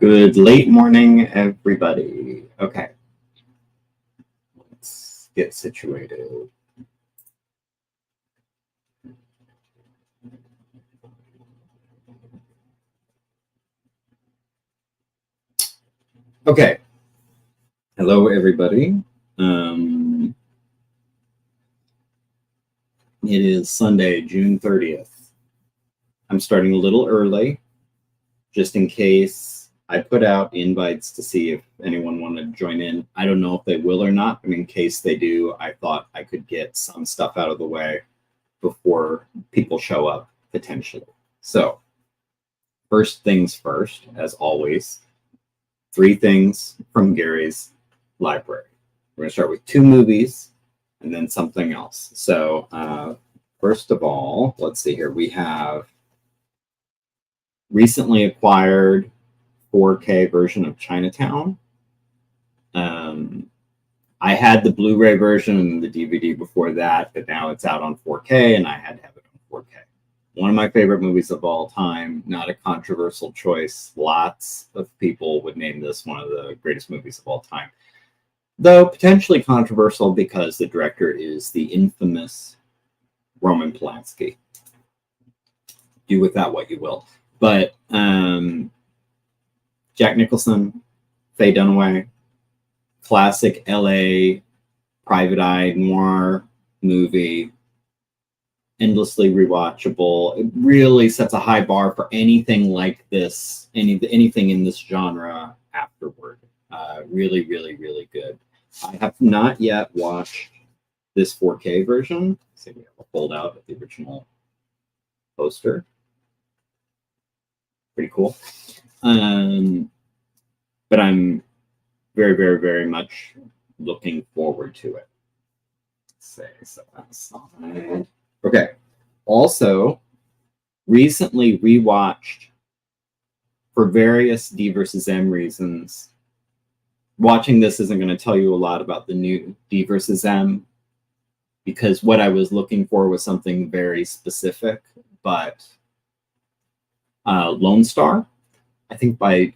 Good late morning, everybody. Okay, let's get situated. Okay, hello, everybody. It is Sunday, June 30th. I'm starting a little early, just in case. I put out invites to see if anyone wanted to join in. I don't know if they will or not, but in case they do, I thought I could get some stuff out of the way before people show up, potentially. So, first things first, as always, 3 things from Gary's library. We're going to start with 2 movies and then something else. So, first of all, let's see here. We have recently acquired 4K version of Chinatown. I had the Blu-ray version and the DVD before that, but now it's out on 4K, and I had to have it on 4K. One of my favorite movies of all time, not a controversial choice. Lots of people would name this one of the greatest movies of all time. Though potentially controversial because the director is the infamous Roman Polanski. Do with that what you will. But Jack Nicholson, Faye Dunaway, classic LA private eye noir movie, endlessly rewatchable. It really sets a high bar for anything like this, anything in this genre afterward. Really, really, really good. I have not yet watched this 4K version. So we have a fold out of the original poster. Pretty cool. But I'm very, very, very much looking forward to it. Say so outside. Okay. Also, recently rewatched, for various DvsM reasons. Watching this isn't going to tell you a lot about the new DvsM, because what I was looking for was something very specific. But Lone Star, I think we're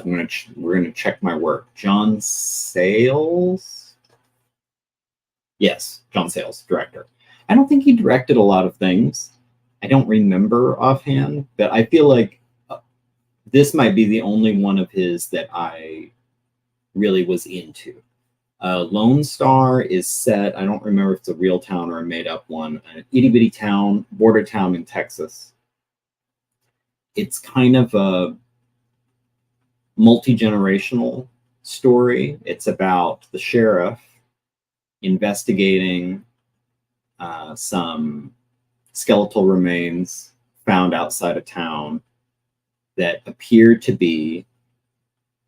going to check my work. John Sayles? Yes, John Sayles, director. I don't think he directed a lot of things. I don't remember offhand, but I feel like this might be the only one of his that I really was into. Lone Star is set, I don't remember if it's a real town or a made-up one, an itty-bitty town, border town in Texas. It's kind of a multi-generational story. It's about the sheriff investigating some skeletal remains found outside of town that appear to be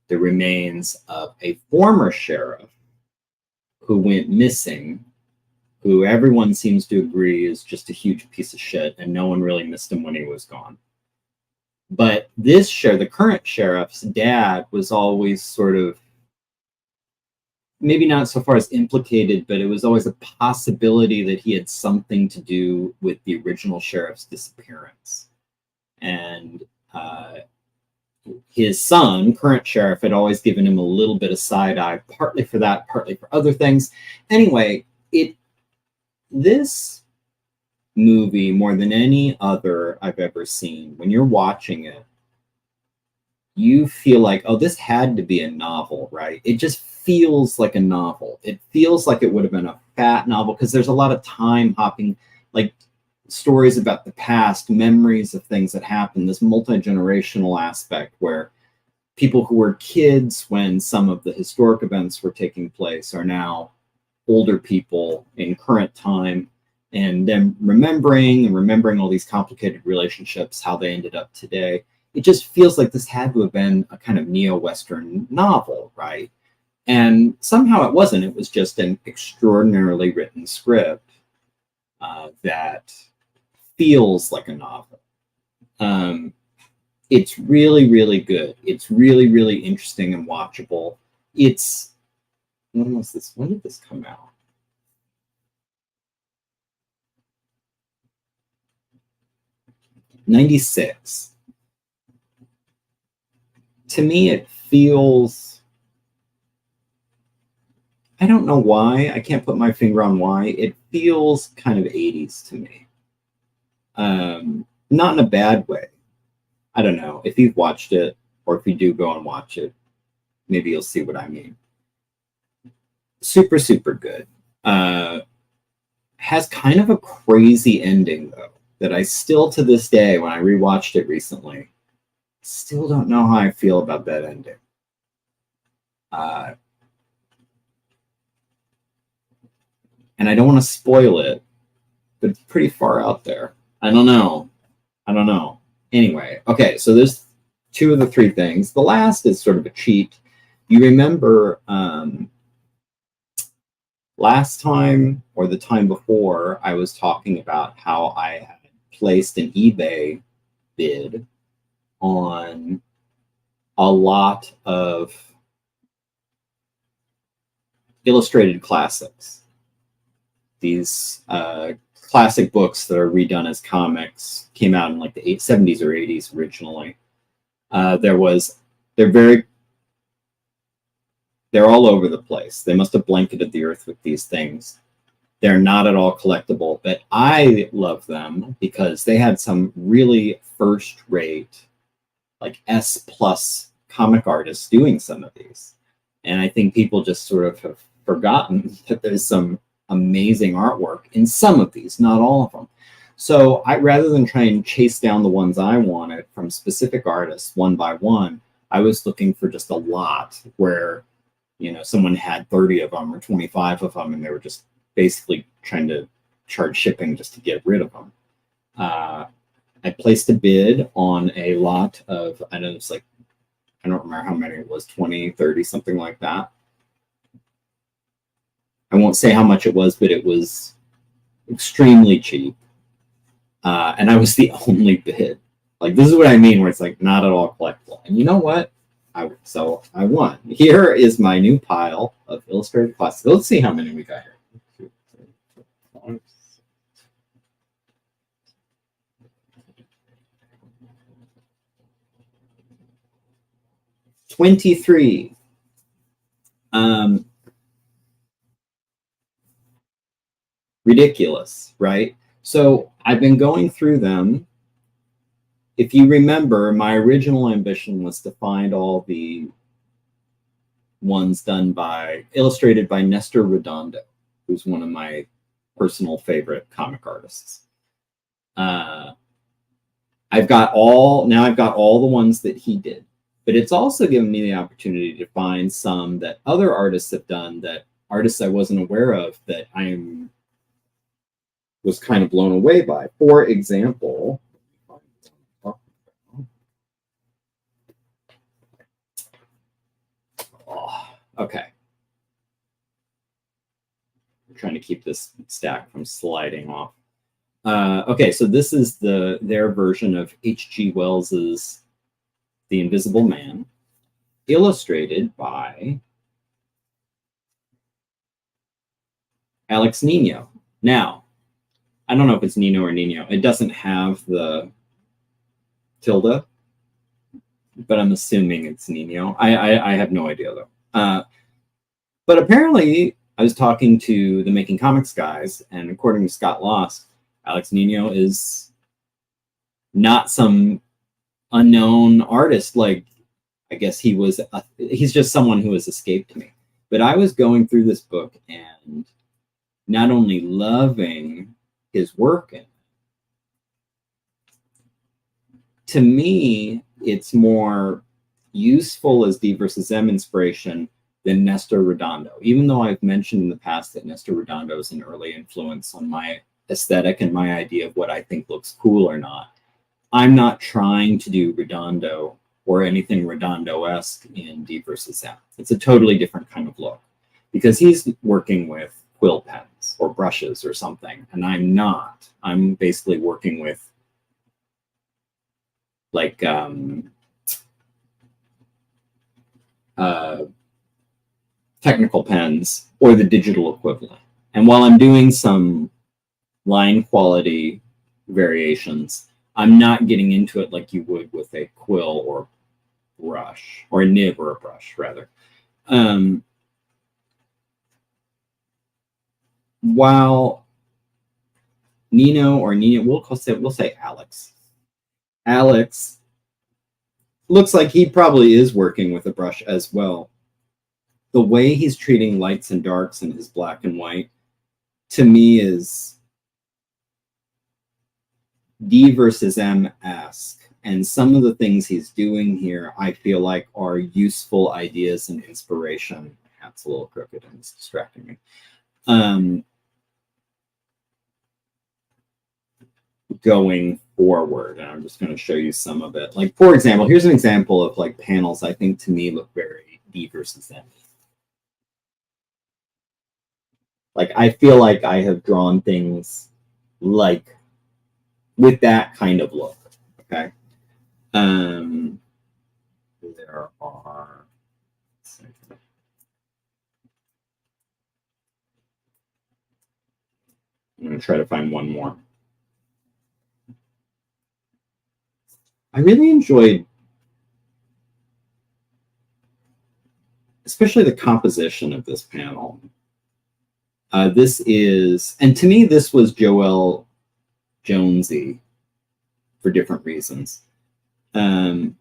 the remains of a former sheriff who went missing, who everyone seems to agree is just a huge piece of shit, and no one really missed him when he was gone. But the current sheriff's dad was always sort of, maybe not so far as implicated, but it was always a possibility that he had something to do with the original sheriff's disappearance. And his son, current sheriff, had always given him a little bit of side eye, partly for that, partly for other things. Anyway, this movie, more than any other I've ever seen, when you're watching it, you feel like, oh, this had to be a novel, right? It just feels like a novel. It feels like it would have been a fat novel, because there's a lot of time hopping, like stories about the past, memories of things that happened, this multi-generational aspect where people who were kids when some of the historic events were taking place are now older people in current time, and then remembering all these complicated relationships, how they ended up today. It just feels like this had to have been a kind of neo-Western novel, right? And somehow it wasn't. It was just an extraordinarily written script that feels like a novel. It's really, really good. It's really, really interesting and watchable. When did this come out? 96. to me, it feels, I don't know why, I can't put my finger on why, it feels kind of 80s to me. Not in a bad way. I don't know. If you've watched it, or if you do go and watch it, maybe you'll see what I mean. Super, super good. Has kind of a crazy ending, though, that I still, to this day, when I rewatched it recently, still don't know how I feel about that ending. And I don't want to spoil it, but it's pretty far out there. I don't know. Anyway, okay, so there's two of the three things. The last is sort of a cheat. You remember last time or the time before, I was talking about how I had placed an eBay bid on a lot of illustrated classics. These classic books that are redone as comics, came out in like the 70s or 80s originally. They're all over the place. They must have blanketed the earth with these things. They're not at all collectible, but I love them because they had some really first-rate, like S+ comic artists doing some of these. And I think people just sort of have forgotten that there's some amazing artwork in some of these, not all of them. So rather than try and chase down the ones I wanted from specific artists one by one, I was looking for just a lot where, you know, someone had 30 of them or 25 of them, and they were just basically trying to charge shipping just to get rid of them. I placed a bid on a lot of, I don't remember how many it was, 20, 30, something like that. I won't say how much it was, but it was extremely cheap. And I was the only bid. Like, this is what I mean, where it's like not at all collectible. And you know what? So I won. Here is my new pile of illustrated classics. Let's see how many we got here. 23. Ridiculous, right? So I've been going through them. If you remember, my original ambition was to find all the ones illustrated by Nestor Redondo, who's one of my personal favorite comic artists. I've got all the ones that he did, but it's also given me the opportunity to find some that other artists have done, that artists I wasn't aware of, that was kind of blown away by. For example, okay. I'm trying to keep this stack from sliding off. Okay, so this is their version of H.G. Wells's The Invisible Man, illustrated by Alex Nino. Now, I don't know if it's Nino or Nino. It doesn't have the tilde, but I'm assuming it's Nino. I have no idea, though. But apparently, I was talking to the Making Comics guys, and according to Scott Lost, Alex Nino is not some unknown artist. Like, I guess he's just someone who has escaped me. But I was going through this book and not only loving his work in it, to me, it's more useful as DvsM inspiration than Nestor Redondo. Even though I've mentioned in the past that Nestor Redondo is an early influence on my aesthetic and my idea of what I think looks cool or not, I'm not trying to do Redondo or anything Redondo-esque in DvsM. It's a totally different kind of look, because he's working with quill pens or brushes or something, and I'm not. I'm basically working with like technical pens or the digital equivalent. And while I'm doing some line quality variations, I'm not getting into it like you would with a quill or brush, or a nib or a brush rather. While Nino or Nina, we'll say Alex. Alex looks like he probably is working with a brush as well. The way he's treating lights and darks in his black and white, to me, is DvsM-esque. And some of the things he's doing here, I feel like, are useful ideas and inspiration. That's a little crooked and it's distracting me. Going forward, and I'm just going to show you some of it. Like, for example, here's an example of like panels I think to me look very DvsM. Like, I feel like I have drawn things like with that kind of look. Okay. There are. I'm going to try to find one more. I really enjoyed, especially the composition of this panel. This is, and to me, this was Joel Jonesy for different reasons. The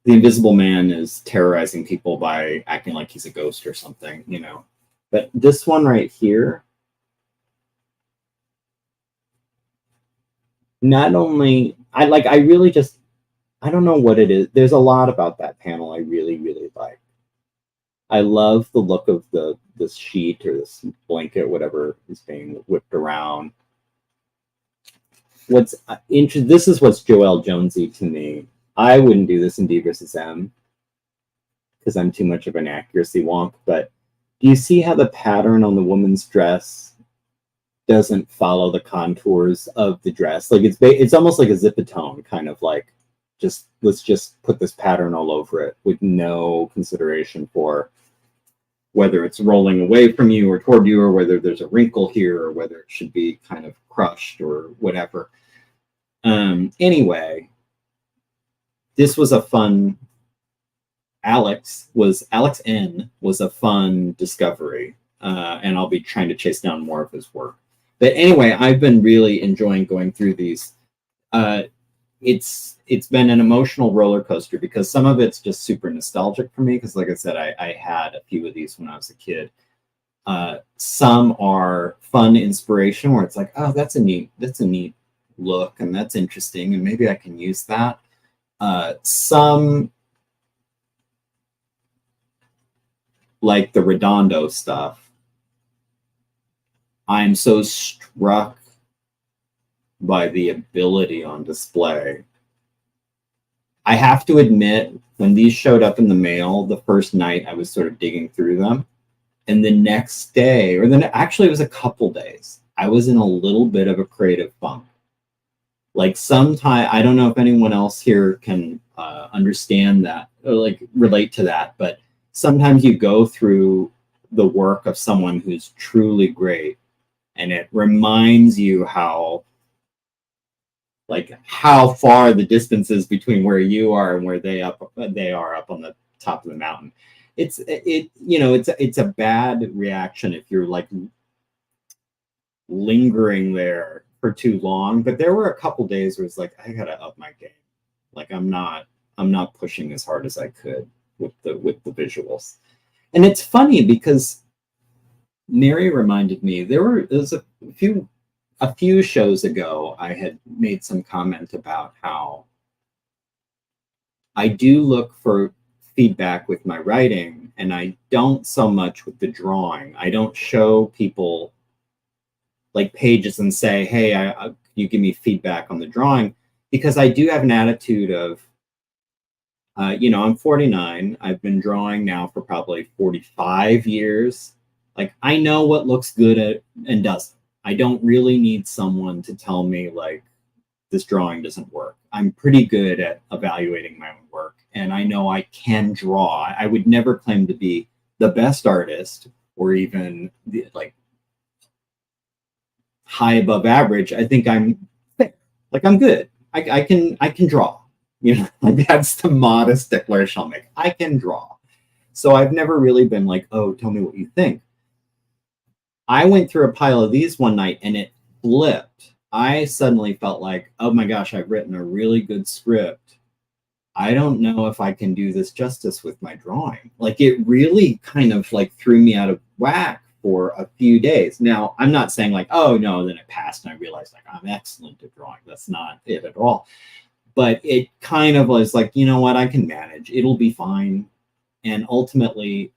Invisible Man is terrorizing people by acting like he's a ghost or something, you know. But this one right here, not only, I don't know what it is. There's a lot about that panel I really, really like. I love the look of this sheet or this blanket, whatever is being whipped around. This is what's Joel Jonesy to me. I wouldn't do this in DvsM because I'm too much of an accuracy wonk. But do you see how the pattern on the woman's dress doesn't follow the contours of the dress? Like, it's almost like a zipatone, kind of like, let's just put this pattern all over it with no consideration for whether it's rolling away from you or toward you, or whether there's a wrinkle here, or whether it should be kind of crushed or whatever. Anyway, this was a fun, Alex N was a fun discovery, and I'll be trying to chase down more of his work. But anyway, I've been really enjoying going through these. It's been an emotional roller coaster because some of it's just super nostalgic for me because, like I said, I had a few of these when I was a kid. Some are fun inspiration where it's like, oh, that's a neat look and that's interesting and maybe I can use that. Some, like the Redondo stuff, I'm so struck by the ability on display. I have to admit, when these showed up in the mail the first night, I was sort of digging through them. And the next day, actually it was a couple days, I was in a little bit of a creative funk. Like, sometime, I don't know if anyone else here can understand that or like relate to that, but sometimes you go through the work of someone who's truly great and it reminds you how far the distance is between where you are and where they are up on the top of the mountain. It's a bad reaction if you're like lingering there for too long. But there were a couple days where it's like, I gotta up my game. Like, I'm not pushing as hard as I could with the visuals. And it's funny because Mary reminded me, there was a few shows ago, I had made some comment about how I do look for feedback with my writing, and I don't so much with the drawing. I don't show people like pages and say, hey, you give me feedback on the drawing, because I do have an attitude of, I'm 49. I've been drawing now for probably 45 years. Like, I know what looks good and doesn't. I don't really need someone to tell me, like, this drawing doesn't work. I'm pretty good at evaluating my own work, and I know I can draw. I would never claim to be the best artist or even like high above average. I think I'm fair. Like, I'm good. I can draw. You know, like that's the modest declaration I'll make. I can draw. So I've never really been like, oh, tell me what you think. I went through a pile of these one night and it flipped. I suddenly felt like, oh my gosh, I've written a really good script. I don't know if I can do this justice with my drawing. Like it really kind of like threw me out of whack for a few days. Now, I'm not saying like, oh no, then it passed and I realized like I'm excellent at drawing. That's not it at all. But it kind of was like, you know what, I can manage. It'll be fine. And ultimately,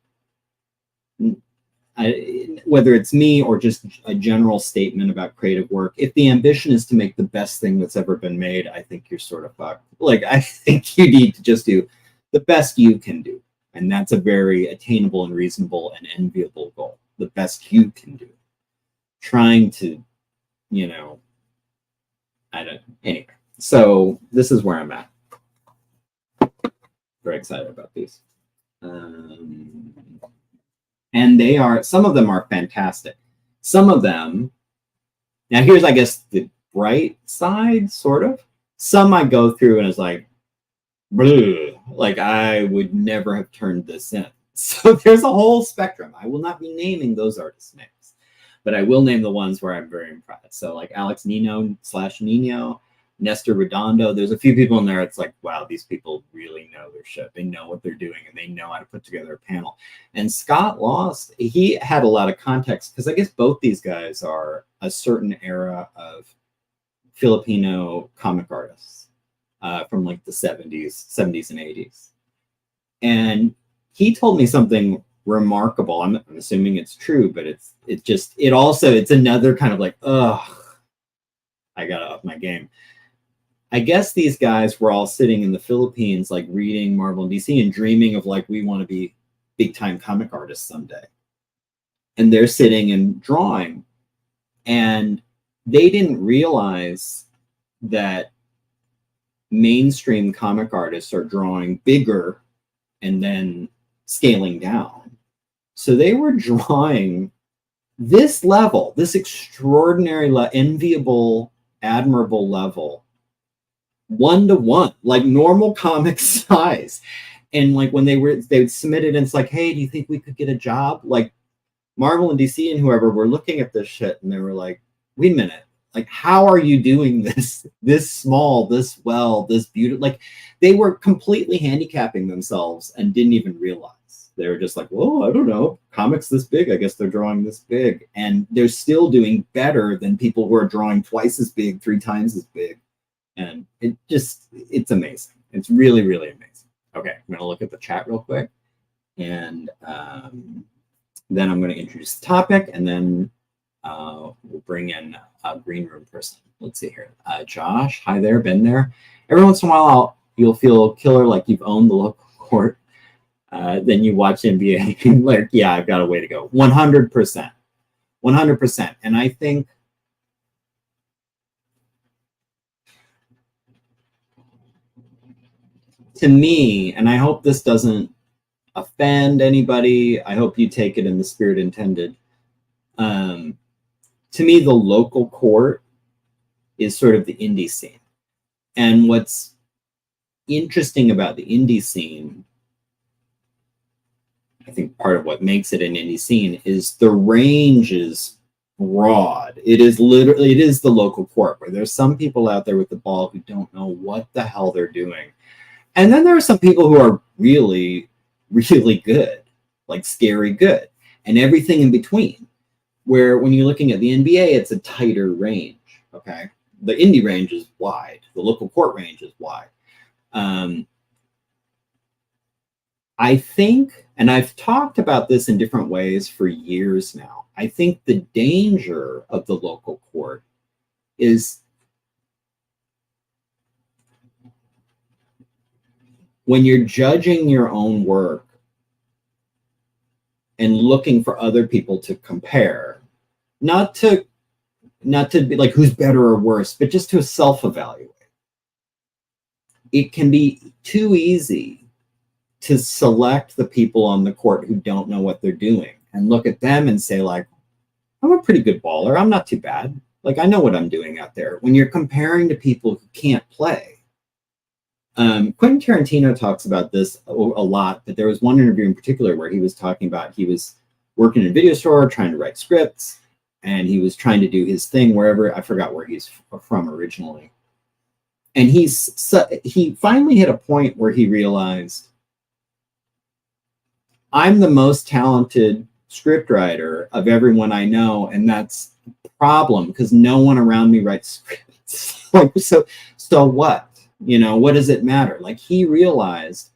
whether it's me or just a general statement about creative work, if the ambition is to make the best thing that's ever been made, I think you're sort of fucked. Like, I think you need to just do the best you can do. And that's a very attainable and reasonable and enviable goal. The best you can do. Trying to, you know, anyway. So this is where I'm at. Very excited about these. And they are, some of them are fantastic. Some of them, now here's, I guess, the bright side, sort of. Some I go through and it's like, bleh, like I would never have turned this in. So there's a whole spectrum. I will not be naming those artists' names, but I will name the ones where I'm very impressed. So like Alex Nino/Nino, Nestor Redondo, there's a few people in there. It's like, wow, these people really know their shit. They know what they're doing and they know how to put together a panel. And Scott Lost, he had a lot of context because I guess both these guys are a certain era of Filipino comic artists from like the 70s and 80s. And he told me something remarkable. I'm assuming it's true, but it's another kind of like, ugh, I gotta up my game. I guess these guys were all sitting in the Philippines, like reading Marvel and DC and dreaming of like, we want to be big time comic artists someday. And they're sitting and drawing. And they didn't realize that mainstream comic artists are drawing bigger and then scaling down. So they were drawing this level, this extraordinary, enviable, admirable level, 1-to-1, like normal comic size. And like when they would submit it and it's like, hey, do you think we could get a job? Like Marvel and DC and whoever were looking at this shit and they were like, wait a minute, like how are you doing this small, this well, this beautiful? Like they were completely handicapping themselves and didn't even realize. They were just like, well, I don't know, comics this big, I guess they're drawing this big. And they're still doing better than people who are drawing twice as big, 3 times as big. And it's amazing. It's really, really amazing. Okay, I'm going to look at the chat real quick. And then I'm going to introduce the topic. And then we'll bring in a green room person. Let's see here. Josh, hi there, been there. Every once in a while, you'll feel killer like you've owned the local court. Then you watch NBA. Like, yeah, I've got a way to go. 100%. 100%. And I think to me, and I hope this doesn't offend anybody, I hope you take it in the spirit intended. To me, the local court is sort of the indie scene. And what's interesting about the indie scene, I think part of what makes it an indie scene is the range is broad. It is the local court where there's some people out there with the ball who don't know what the hell they're doing. And then there are some people who are really, really good, like scary good, and everything in between. Where when you're looking at the NBA, it's a tighter range, okay? The indie range is wide. The local court range is wide. I think, and I've talked about this in different ways for years now, I think the danger of the local court is when you're judging your own work and looking for other people to compare, not to be like who's better or worse, but just to self-evaluate. It can be too easy to select the people on the court who don't know what they're doing and look at them and say like, I'm a pretty good baller. I'm not too bad. Like I know what I'm doing out there. When you're comparing to people who can't play, Quentin Tarantino talks about this a lot, but there was one interview in particular where he was talking about he was working in a video store trying to write scripts, and he was trying to do his thing wherever, I forgot where he's from originally. And he finally hit a point where he realized, I'm the most talented scriptwriter of everyone I know, and that's a problem because no one around me writes scripts. Like, so what? You know, what does it matter? Like, he realized,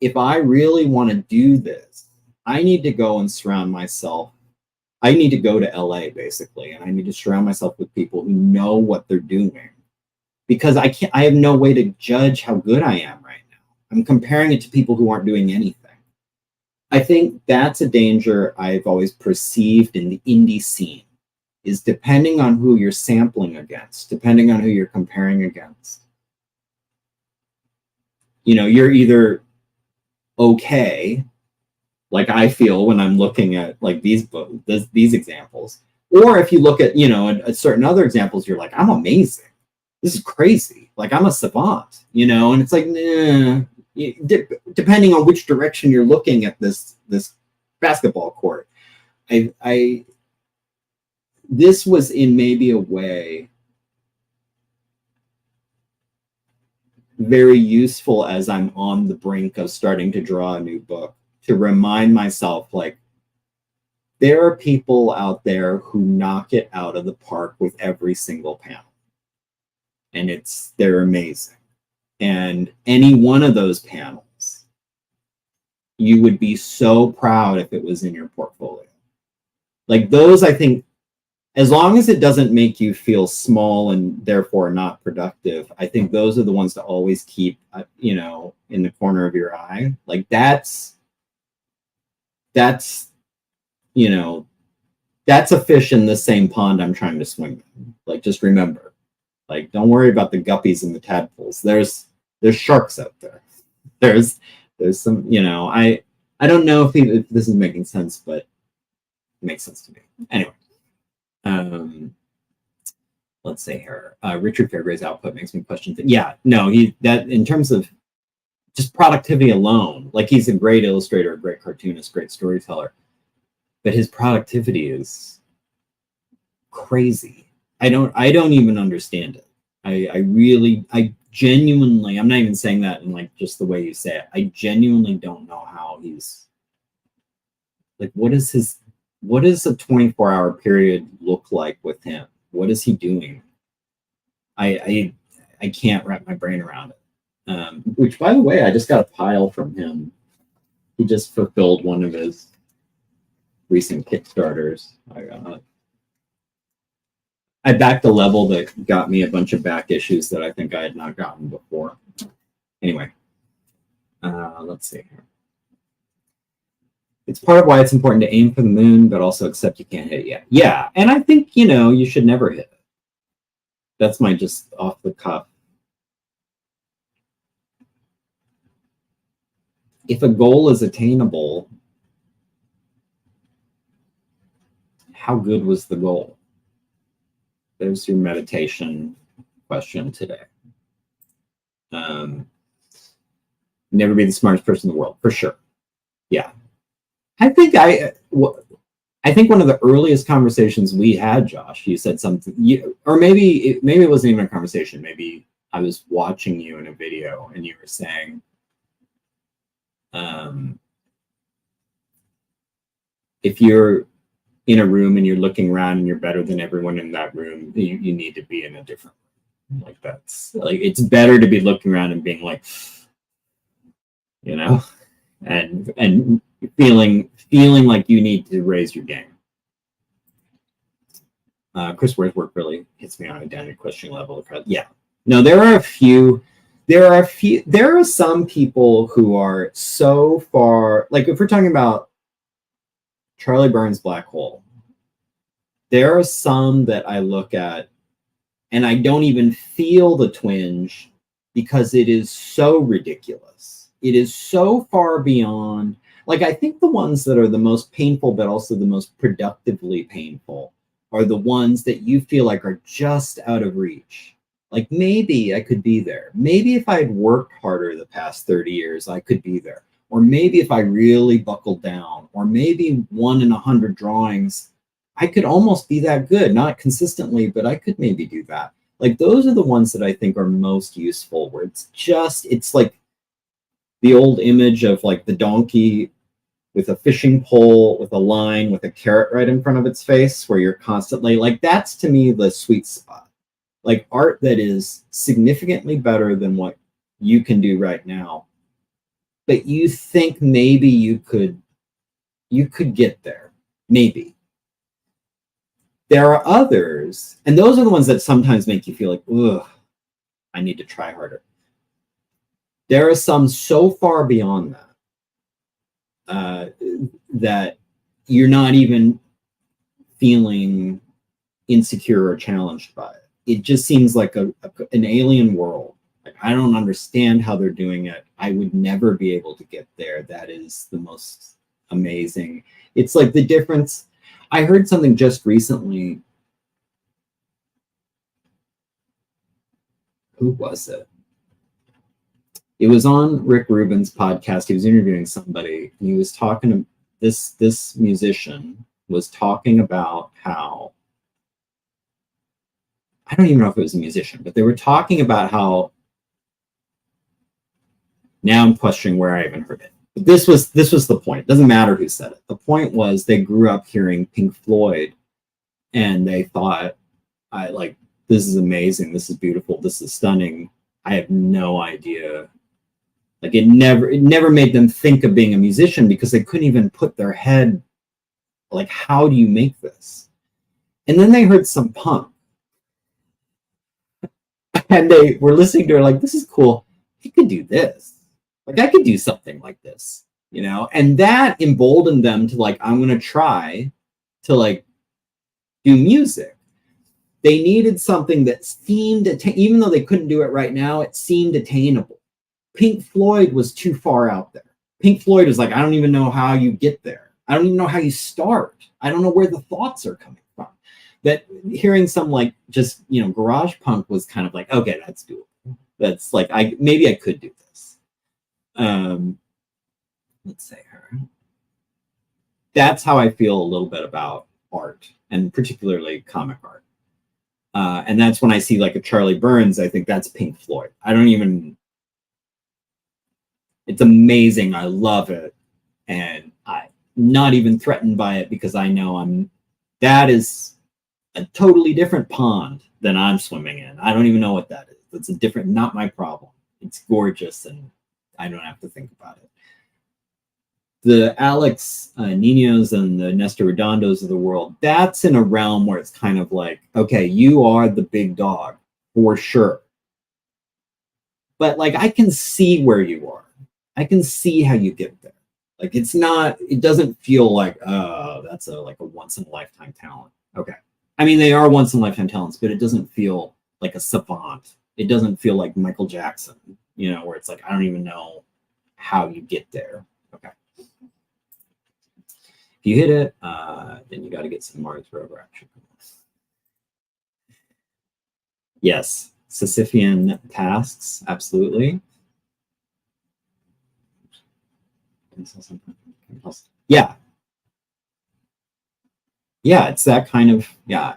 if I really want to do this, I need to go and surround myself. I need to go to LA basically, and I need to surround myself with people who know what they're doing, because I have no way to judge how good I am right now. I'm comparing it to people who aren't doing anything. I think that's a danger I've always perceived in the indie scene, is depending on who you're sampling against, depending on who you're comparing against. You know, you're either okay, like I feel when I'm looking at like these examples, or if you look at, you know, at certain other examples, you're like, I'm amazing. This is crazy. Like, I'm a savant, you know, and it's like, nah. Depending on which direction you're looking at this basketball court, this was in maybe a way very useful as I'm on the brink of starting to draw a new book, to remind myself, like, there are people out there who knock it out of the park with every single panel, and they're amazing. And any one of those panels, you would be so proud if it was in your portfolio. Like, those, I think, as long as it doesn't make you feel small and therefore not productive, I think those are the ones to always keep, you know, in the corner of your eye. Like, that's, you know, that's a fish in the same pond I'm trying to swim in. Like, just remember, like, don't worry about the guppies and the tadpoles. There's sharks out there. There's some, you know, I don't know if this is making sense, but it makes sense to me. Anyway, let's say here, Richard Fairgray's output makes me question things. Yeah, no, that in terms of just productivity alone, like, he's a great illustrator, a great cartoonist, great storyteller, but his productivity is crazy. I don't even understand it. I genuinely, I'm not even saying that in like just the way you say it. I genuinely don't know how he's, like, what does a 24-hour period look like with him? What is he doing? I can't wrap my brain around it. Which, by the way, I just got a pile from him. He just fulfilled one of his recent Kickstarters. I backed a level that got me a bunch of back issues that I think I had not gotten before. Anyway, let's see here. It's part of why it's important to aim for the moon, but also accept you can't hit it yet. Yeah, and I think, you know, you should never hit it. That's my just off the cuff. If a goal is attainable, how good was the goal? There's your meditation question today. Never be the smartest person in the world, for sure. Yeah. I think one of the earliest conversations we had, Josh, you said something, or maybe it wasn't even a conversation. Maybe I was watching you in a video and you were saying, if you're in a room and you're looking around and you're better than everyone in that room, you need to be in a different room. Like, that's like, it's better to be looking around and being like, you know, and feeling like you need to raise your game. Chris Ware's work really hits me on a identity questioning level. Yeah, no, there are some people who are so far, like, if we're talking about Charlie Burns' Black Hole, there are some that I look at and I don't even feel the twinge because it is so ridiculous. It is so far beyond, like, I think the ones that are the most painful, but also the most productively painful, are the ones that you feel like are just out of reach. Like maybe I could be there. Maybe if I had worked harder the past 30 years, I could be there. Or maybe if I really buckled down, or maybe 1 in 100 drawings, I could almost be that good. Not consistently, but I could maybe do that. Like those are the ones that I think are most useful, where it's like the old image of like the donkey with a fishing pole, with a line, with a carrot right in front of its face, where you're constantly like, that's to me the sweet spot. Like art that is significantly better than what you can do right now, but you think maybe you could get there. Maybe. There are others, and those are the ones that sometimes make you feel like, ugh, I need to try harder. There are some so far beyond that, that you're not even feeling insecure or challenged by it. It just seems like an alien world. Like, I don't understand how they're doing it. I would never be able to get there. That is the most amazing. It's like the difference. I heard something just recently. Who was it? It was on Rick Rubin's podcast. He was interviewing somebody, and he was talking to this musician was talking about how, I don't even know if it was a musician, but they were talking about how, now I'm questioning where I even heard it. But this was the point. It doesn't matter who said it. The point was they grew up hearing Pink Floyd, and they thought, this is amazing, this is beautiful, this is stunning. I have no idea. Like it never made them think of being a musician, because they couldn't even put their head, like, how do you make this? And then they heard some punk, and they were listening to her like, this is cool. I could do this. Like I could do something like this, you know? And that emboldened them to like, I'm going to try to like do music. They needed something that seemed, even though they couldn't do it right now, it seemed attainable. Pink Floyd was too far out there. Pink Floyd was like, I don't even know how you get there. I don't even know how you start. I don't know where the thoughts are coming from. That hearing some like just, you know, garage punk was kind of like, okay, that's doable. That's like, maybe I could do this. Let's say her. That's how I feel a little bit about art, and particularly comic art. And that's when I see like a Charlie Burns, I think that's Pink Floyd. It's amazing. I love it. And I'm not even threatened by it, because I know that is a totally different pond than I'm swimming in. I don't even know what that is. It's not my problem. It's gorgeous, and I don't have to think about it. The Alex Ninos and the Nestor Redondos of the world, that's in a realm where it's kind of like, okay, you are the big dog for sure. But like, I can see where you are. I can see how you get there. Like, it doesn't feel like, oh, that's like a once in a lifetime talent. Okay. I mean, they are once in a lifetime talents, but it doesn't feel like a savant. It doesn't feel like Michael Jackson, you know, where it's like, I don't even know how you get there. Okay. If you hit it, then you got to get some Mars rover action. Yes, Sisyphean tasks, absolutely. Yeah. Yeah, it's that kind of, yeah.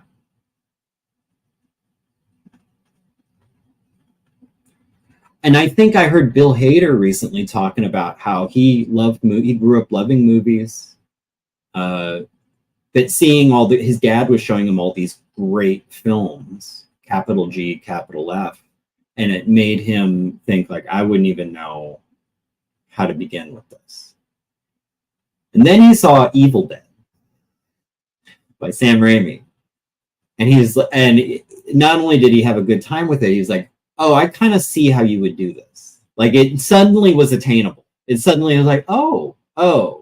And I think I heard Bill Hader recently talking about how he grew up loving movies. But seeing his dad was showing him all these great films, capital G, capital F, and it made him think like, I wouldn't even know how to begin with this. And then he saw Evil Dead by Sam Raimi, and not only did he have a good time with it, he was like, oh, I kind of see how you would do this. Like, it suddenly was attainable. It suddenly was like, oh,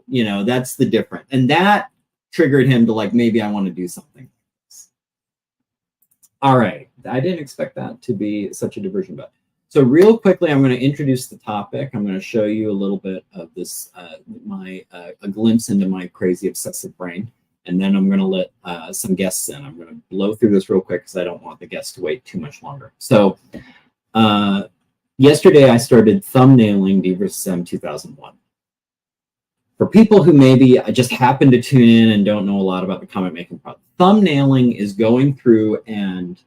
you know, that's the difference. And that triggered him to like, maybe I want to do something like this. All right. I didn't expect that to be such a diversion, but so real quickly, I'm going to introduce the topic. I'm going to show you a little bit of this, a glimpse into my crazy obsessive brain. and then I'm going to let some guests in. I'm going to blow through this real quick because I don't want the guests to wait too much longer. So yesterday I started thumbnailing DvsM 2001. For people who maybe just happen to tune in and don't know a lot about the comic making process, thumbnailing is going through and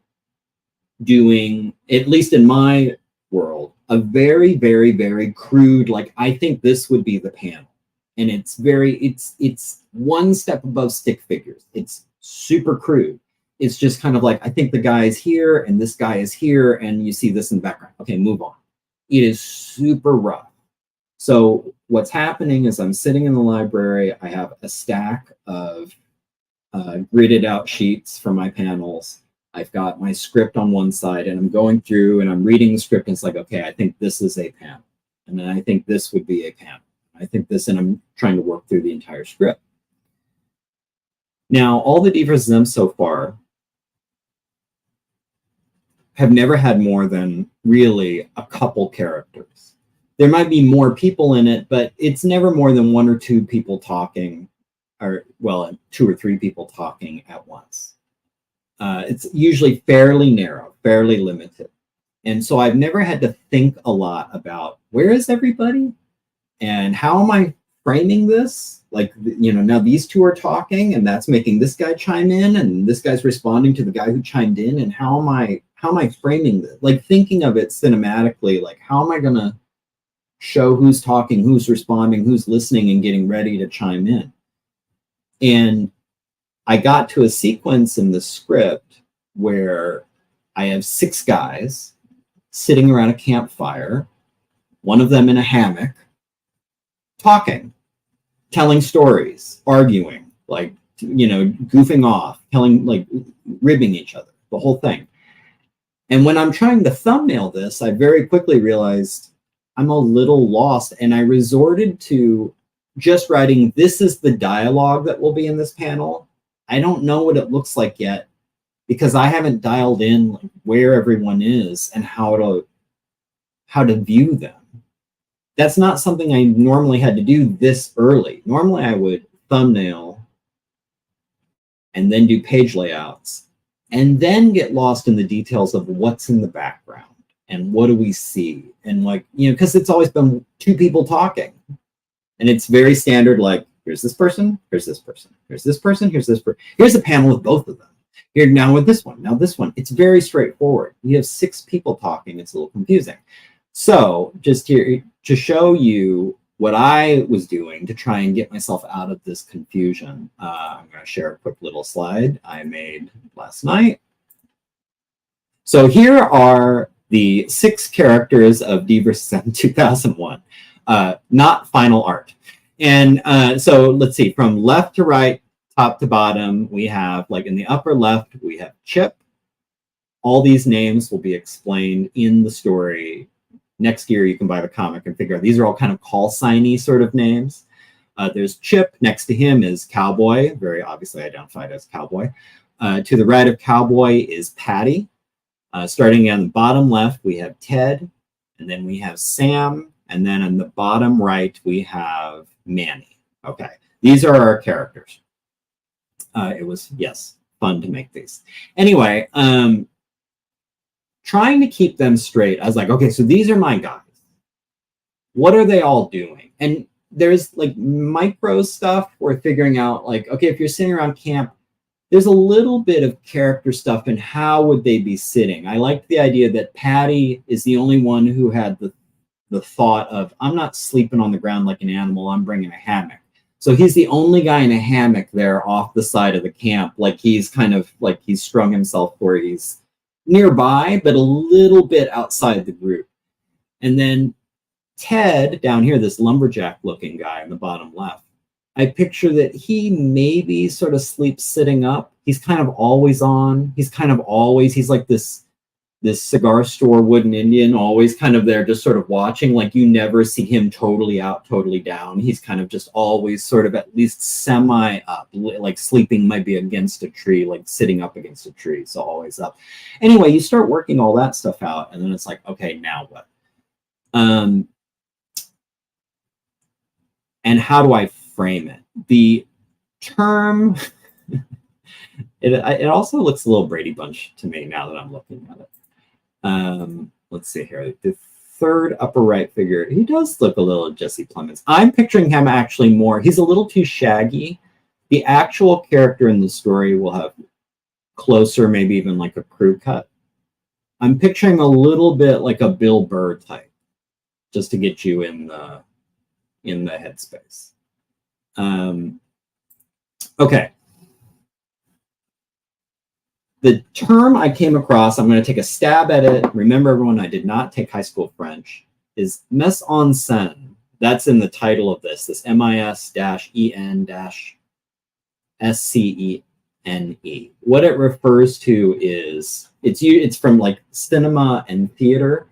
doing, at least in my world, a very, very, very crude, like, I think this would be the panel. And it's one step above stick figures. It's super crude. It's just kind of like, I think the guy is here and this guy is here and you see this in the background. Okay, move on. It is super rough. So what's happening is I'm sitting in the library. I have a stack of gridded out sheets for my panels. I've got my script on one side and I'm going through and I'm reading the script and it's like, okay, I think this is a panel. And then I think this would be a panel. I think this, and I'm trying to work through the entire script. Now, all the DvsM so far have never had more than really a couple characters. There might be more people in it, but it's never more than one or two people talking, or, well, two or three people talking at once. It's usually fairly narrow, fairly limited. And so I've never had to think a lot about where is everybody and how am I framing this? Like, you know, now these two are talking and that's making this guy chime in and this guy's responding to the guy who chimed in. And how am I framing this? Like, thinking of it cinematically, like, how am I going to show who's talking, who's responding, who's listening and getting ready to chime in? And I got to a sequence in the script where I have 6 guys sitting around a campfire, one of them in a hammock, talking, telling stories, arguing, like, you know, goofing off, telling, like, ribbing each other, the whole thing. And when I'm trying to thumbnail this, I very quickly realized I'm a little lost, and I resorted to just writing, this is the dialogue that will be in this panel. I don't know what it looks like yet because I haven't dialed in, like, where everyone is and how to view them. That's not something I normally had to do this early. Normally I would thumbnail and then do page layouts and then get lost in the details of what's in the background and what do we see. And, like, you know, because it's always been 2 people talking and it's very standard, like, here's this person, here's this person, here's this person, here's this person. Here's a panel with both of them. Here now with this one, now this one. It's very straightforward. You have 6 people talking. It's a little confusing. So just here to show you what I was doing to try and get myself out of this confusion, I'm going to share a quick little slide I made last night. So here are the 6 characters of DvsM 2001, not final art. And so let's see, from left to right, top to bottom, we have, like, in the upper left, we have Chip. All these names will be explained in the story. Next year, you can buy the comic and figure out these are all kind of call signy sort of names. There's Chip. Next to him is Cowboy, very obviously identified as Cowboy. To the right of Cowboy is Patty. Starting on the bottom left, we have Ted. And then we have Sam. And then on the bottom right, we have Manny. Okay, these are our characters. It was, yes, fun to make these. Anyway, trying to keep them straight, I was like, okay, so these are my guys. What are they all doing? And there's, like, micro stuff we're figuring out, like, okay, if you're sitting around camp, there's a little bit of character stuff and how would they be sitting. I liked the idea that Patty is the only one who had the thought of, I'm not sleeping on the ground like an animal, I'm bringing a hammock. So he's the only guy in a hammock there off the side of the camp. Like, he's kind of like he's strung himself where he's nearby, but a little bit outside the group. And then Ted down here, this lumberjack looking guy in the bottom left, I picture that he maybe sort of sleeps sitting up. He's kind of always on. He's like this cigar store wooden Indian, always kind of there, just sort of watching. Like, you never see him totally out, totally down. He's kind of just always sort of at least semi up, like sleeping might be against a tree, like sitting up against a tree, so always up. Anyway, you start working all that stuff out, and then it's like, okay, now what? And how do I frame it? The term It also looks a little Brady Bunch to me now that I'm looking at it. Let's see here. The third upper right figure, he does look a little Jesse Plemons. I'm picturing him actually more. He's a little too shaggy. The actual character in the story will have closer, maybe even like a crew cut. I'm picturing a little bit like a Bill Burr type, just to get you in the headspace. Okay. The term I came across, I'm going to take a stab at it. Remember, everyone, I did not take high school French, is mise-en-scene. That's in the title of this MIS-EN-SCENE. What it refers to is, it's from like cinema and theater,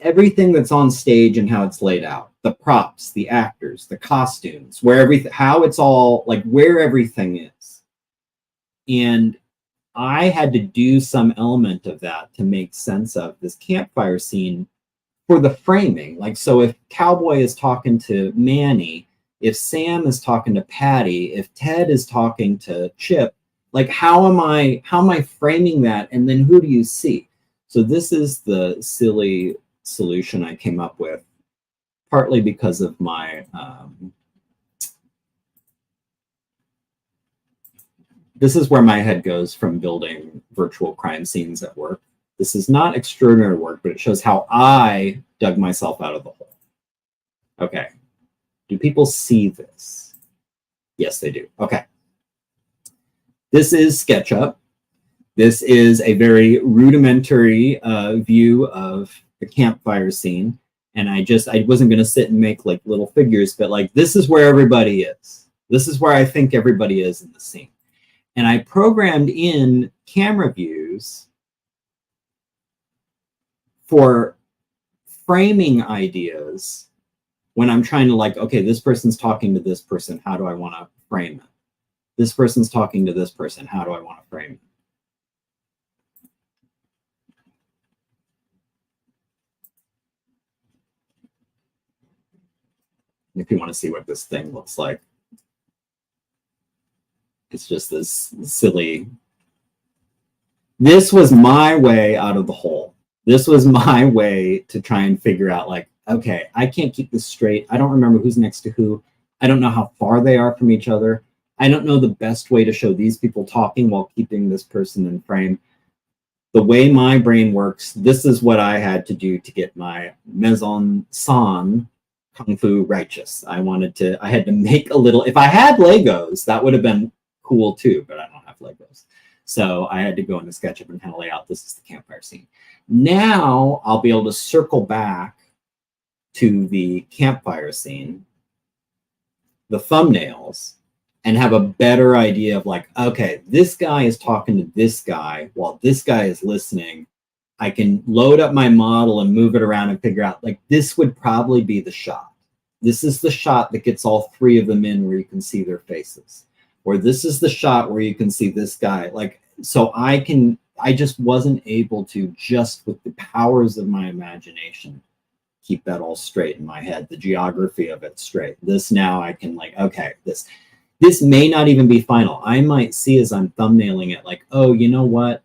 everything that's on stage and how it's laid out, the props, the actors, the costumes, how it's all, like where everything is. And I had to do some element of that to make sense of this campfire scene for the framing. Like, so if Cowboy is talking to Manny, if Sam is talking to Patty, if Ted is talking to Chip, like how am I framing that? And then who do you see? So this is the silly solution I came up with, partly because of my this is where my head goes from building virtual crime scenes at work. This is not extraordinary work, but it shows how I dug myself out of the hole. Okay. Do people see this? Yes, they do. Okay. This is SketchUp. This is a very rudimentary view of the campfire scene. And I wasn't going to sit and make like little figures, but like, this is where everybody is. This is where I think everybody is in the scene. And I programmed in camera views for framing ideas when I'm trying to like, okay, this person's talking to this person. How do I want to frame it? This person's talking to this person. How do I want to frame it? If you want to see what this thing looks like. It's just this silly. This was my way out of the hole. This was my way to try and figure out like, okay, I can't keep this straight. I don't remember who's next to who. I don't know how far they are from each other. I don't know the best way to show these people talking while keeping this person in frame. The way my brain works, this is what I had to do to get my mise-en-scene Kung Fu righteous. I had to make a little, if I had Legos, that would have been cool too, but I don't have Legos. So I had to go into SketchUp and kind of lay out, this is the campfire scene. Now I'll be able to circle back to the campfire scene, the thumbnails, and have a better idea of like, okay, this guy is talking to this guy while this guy is listening. I can load up my model and move it around and figure out like, this would probably be the shot. This is the shot that gets all three of them in where you can see their faces. Or this is the shot where you can see this guy. Like, so I just wasn't able to, just with the powers of my imagination, keep that all straight in my head, the geography of it straight. This now I can like, okay, this may not even be final. I might see as I'm thumbnailing it like, oh, you know what?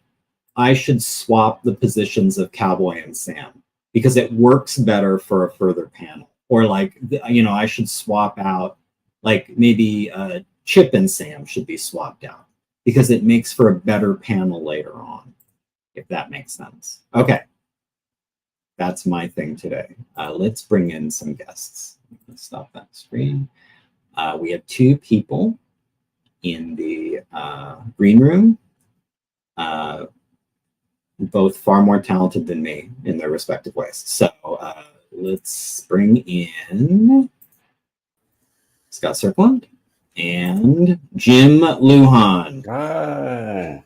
I should swap the positions of Cowboy and Sam because it works better for a further panel. Or like, you know, I should swap out like maybe Chip and Sam should be swapped out because it makes for a better panel later on, if that makes sense. Okay. That's my thing today. Let's bring in some guests. Let's stop that screen. We have two people in the green room, both far more talented than me in their respective ways. So let's bring in Scott Circland and Jim Lujan. Hi.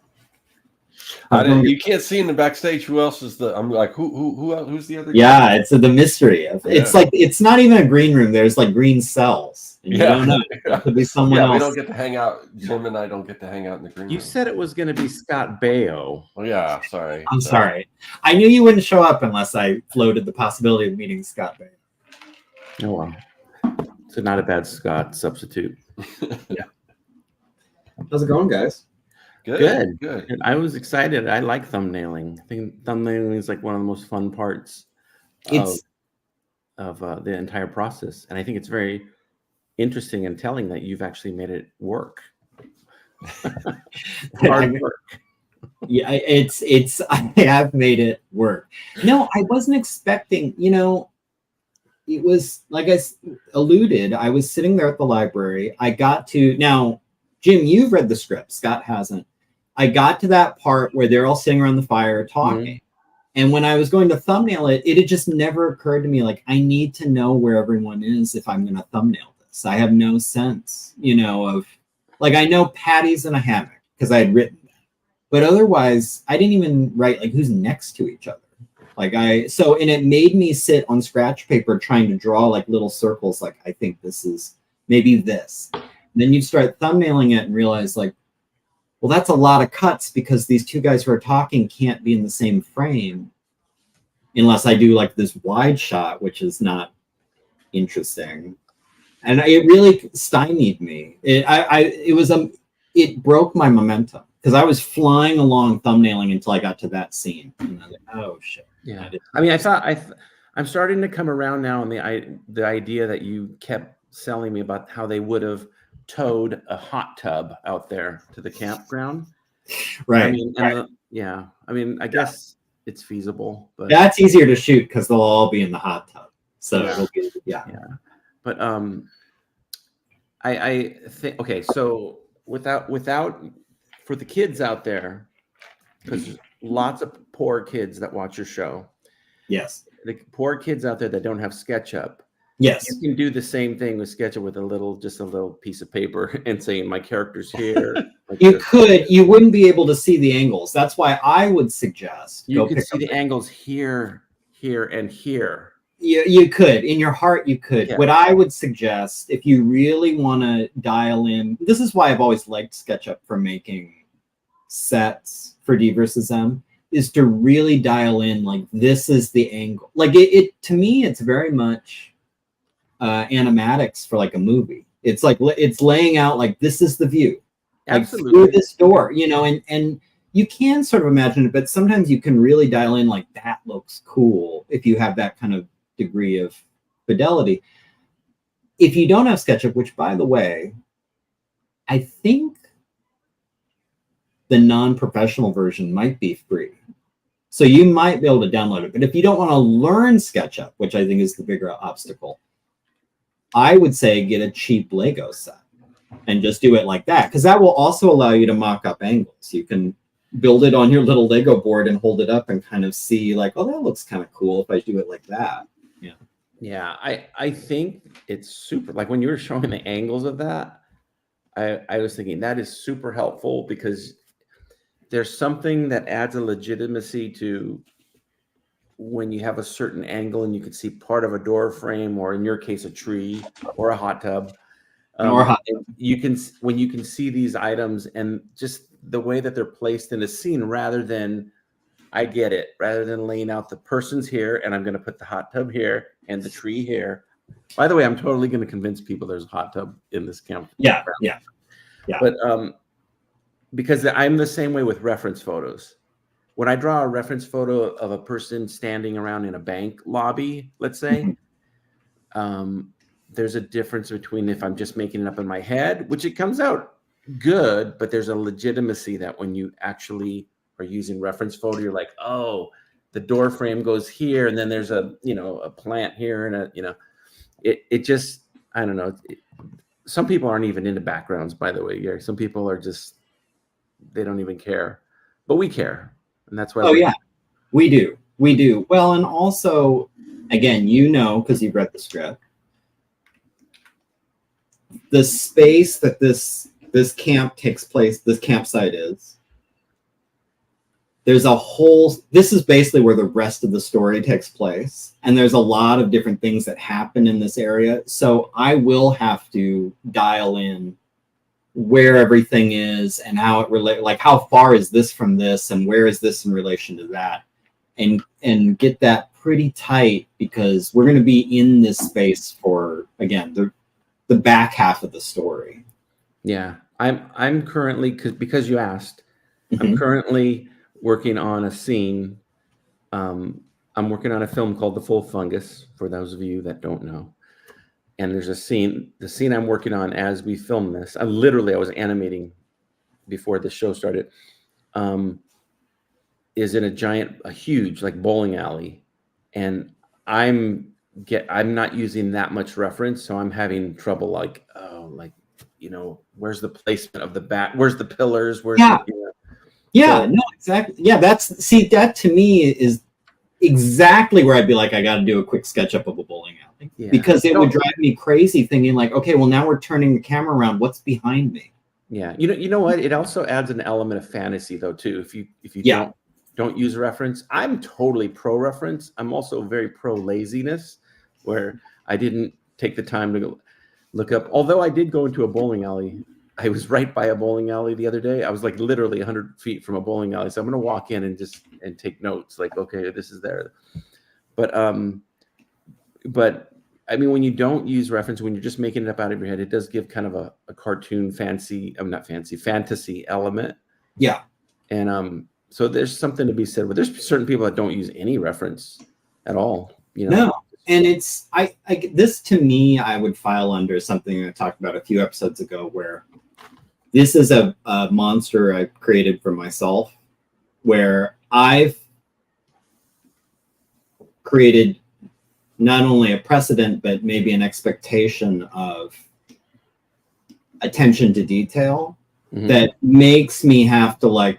You can't see in the backstage who else is the. I'm like, who's the other? Yeah, guy? It's the mystery of. Yeah. It's like it's not even a green room. There's like green cells. And you don't know. It could be someone else. We don't get to hang out. Jim and I don't get to hang out in the green room. You said it was going to be Scott Baio. Oh yeah, sorry. I'm sorry. I knew you wouldn't show up unless I floated the possibility of meeting Scott Baio. Oh well, so not a bad Scott substitute. Yeah. How's it going, guys? Good. And I was excited. I like thumbnailing. I think thumbnailing is like one of the most fun parts of the entire process. And I think it's very interesting and telling that you've actually made it work. Hard work. Yeah, I have made it work. No, I wasn't expecting, it was like I alluded, I was sitting there at the library. I got to, now, Jim, you've read the script, Scott hasn't. I got to that part where they're all sitting around the fire talking. And when I was going to thumbnail it, it had just never occurred to me, like, I need to know where everyone is if I'm going to thumbnail this. I have no sense, of, like, I know Patty's in a hammock because I had written that. But otherwise, I didn't even write, like, who's next to each other. Like, and it made me sit on scratch paper trying to draw, like, little circles, like, I think this is maybe this. And then you start thumbnailing it and realize, like, well, that's a lot of cuts because these two guys who are talking can't be in the same frame unless I do like this wide shot, which is not interesting. And it really stymied me. It broke my momentum because I was flying along thumbnailing until I got to that scene. And I was like, oh shit. Yeah. I mean, I'm starting to come around now on the idea that you kept selling me about how they would have towed a hot tub out there to the campground. Right. I mean, I mean, I guess it's feasible, but that's easier to shoot because they'll all be in the hot tub. So it'll be, But I think, okay, so without for the kids out there, because there's lots of poor kids that watch your show. Yes. The poor kids out there that don't have SketchUp. Yes. You can do the same thing with SketchUp with just a little piece of paper and saying my character's here. You wouldn't be able to see the angles. That's why I would suggest you can see the angles here, and here. You could. In your heart, you could. Yeah. What I would suggest, if you really want to dial in, this is why I've always liked SketchUp for making sets for DvsM, is to really dial in, like, this is the angle. Like, it to me, it's very much animatics for like a movie. It's like it's laying out like this is the view, like through this door, and you can sort of imagine it, but sometimes you can really dial in like that looks cool if you have that kind of degree of fidelity. If you don't have SketchUp, which by the way, I think the non-professional version might be free, so you might be able to download it. But if you don't want to learn SketchUp, which I think is the bigger obstacle, I would say get a cheap Lego set and just do it like that, because that will also allow you to mock up angles. You can build it on your little Lego board and hold it up and kind of see like, oh, that looks kind of cool if I do it like that. Yeah. Yeah, I think it's super. Like when you were showing the angles of that, I was thinking that is super helpful because there's something that adds a legitimacy to when you have a certain angle and you can see part of a door frame, or in your case, a tree or a hot tub. You can, when you can see these items and just the way that they're placed in a scene, rather than laying out the person's here and I'm going to put the hot tub here and the tree here. By the way, I'm totally going to convince people there's a hot tub in this camp. Yeah. But because I'm the same way with reference photos. When I draw a reference photo of a person standing around in a bank lobby, let's say, there's a difference between if I'm just making it up in my head, which it comes out good, but there's a legitimacy that when you actually are using reference photo, you're like, oh, the door frame goes here, and then there's a plant here, and it just, I don't know. Some people aren't even into backgrounds, by the way, Gary. Some people are just, they don't even care, but we care. And that's why. Oh, yeah, we do. Well, and also, again, because you've read the script, the space that this camp takes place, this campsite is, this is basically where the rest of the story takes place. And there's a lot of different things that happen in this area. So I will have to dial in where everything is and how it relates, like how far is this from this and where is this in relation to that, and get that pretty tight, because we're going to be in this space for, again, the back half of the story. Yeah, I'm currently, because you asked, I'm currently working on a scene. I'm working on a film called The Full Fungus, for those of you that don't know. And there's a scene, the scene I'm working on as we film this, I was animating before the show started, is in a huge like bowling alley. And I'm not using that much reference, so I'm having trouble like, where's the placement of the bat? Where's the pillars? Where's no, exactly. Yeah, that to me is exactly where I'd be like, I got to do a quick sketch up of a bowling alley, because it would drive me crazy thinking like, okay, well now we're turning the camera around. What's behind me? Yeah, you know what? It also adds an element of fantasy though too. If you don't use reference, I'm totally pro reference. I'm also very pro laziness, where I didn't take the time to look up. Although I did go into a bowling alley. I was right by a bowling alley the other day. I was like literally 100 feet from a bowling alley. So I'm going to walk in and take notes. Like, okay, this is there. But I mean, when you don't use reference, when you're just making it up out of your head, it does give kind of a cartoon fantasy element. Yeah. And so there's something to be said. But there's certain people that don't use any reference at all. No. And it's this to me, I would file under something I talked about a few episodes ago, where this is a monster I created for myself, where I've created not only a precedent, but maybe an expectation of attention to detail that makes me have to look,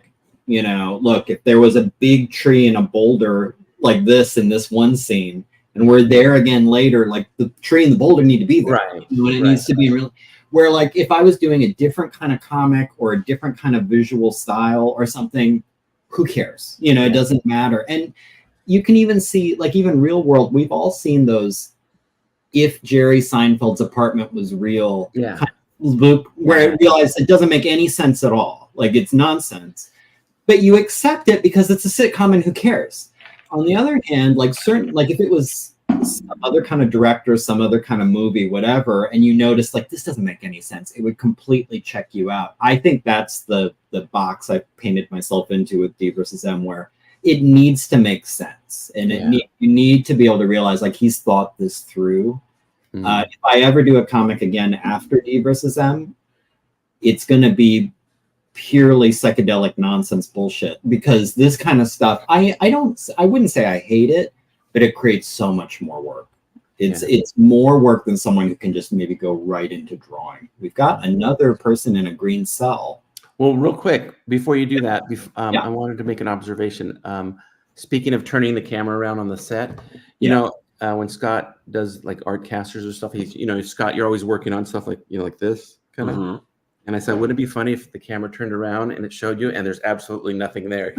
if there was a big tree and a boulder like this in this one scene, and we're there again later, like the tree and the boulder need to be there. Right. It needs to be real. Where like if I was doing a different kind of comic or a different kind of visual style or something, who cares? It doesn't matter. And you can even see, like, even real world, we've all seen those if Jerry Seinfeld's apartment was real kind of loop, where I realized it doesn't make any sense at all. Like, it's nonsense. But you accept it because it's a sitcom and who cares? On the other hand, like if it was some other kind of director, some other kind of movie, whatever, and you notice like this doesn't make any sense, it would completely check you out. I think that's the box I painted myself into with DvsM, where it needs to make sense, and you need to be able to realize like he's thought this through. If I ever do a comic again after DvsM, it's going to be purely psychedelic nonsense bullshit, because this kind of stuff, I wouldn't say I hate it, but it creates so much more work. It's more work than someone who can just maybe go right into drawing. We've got another person in a green cell. Well, real quick, before you do that, I wanted to make an observation. Speaking of turning the camera around on the set, you know, when Scott does like art casters or stuff, he's, Scott, you're always working on stuff like, like this kind of. And I said, wouldn't it be funny if the camera turned around and it showed you and there's absolutely nothing there?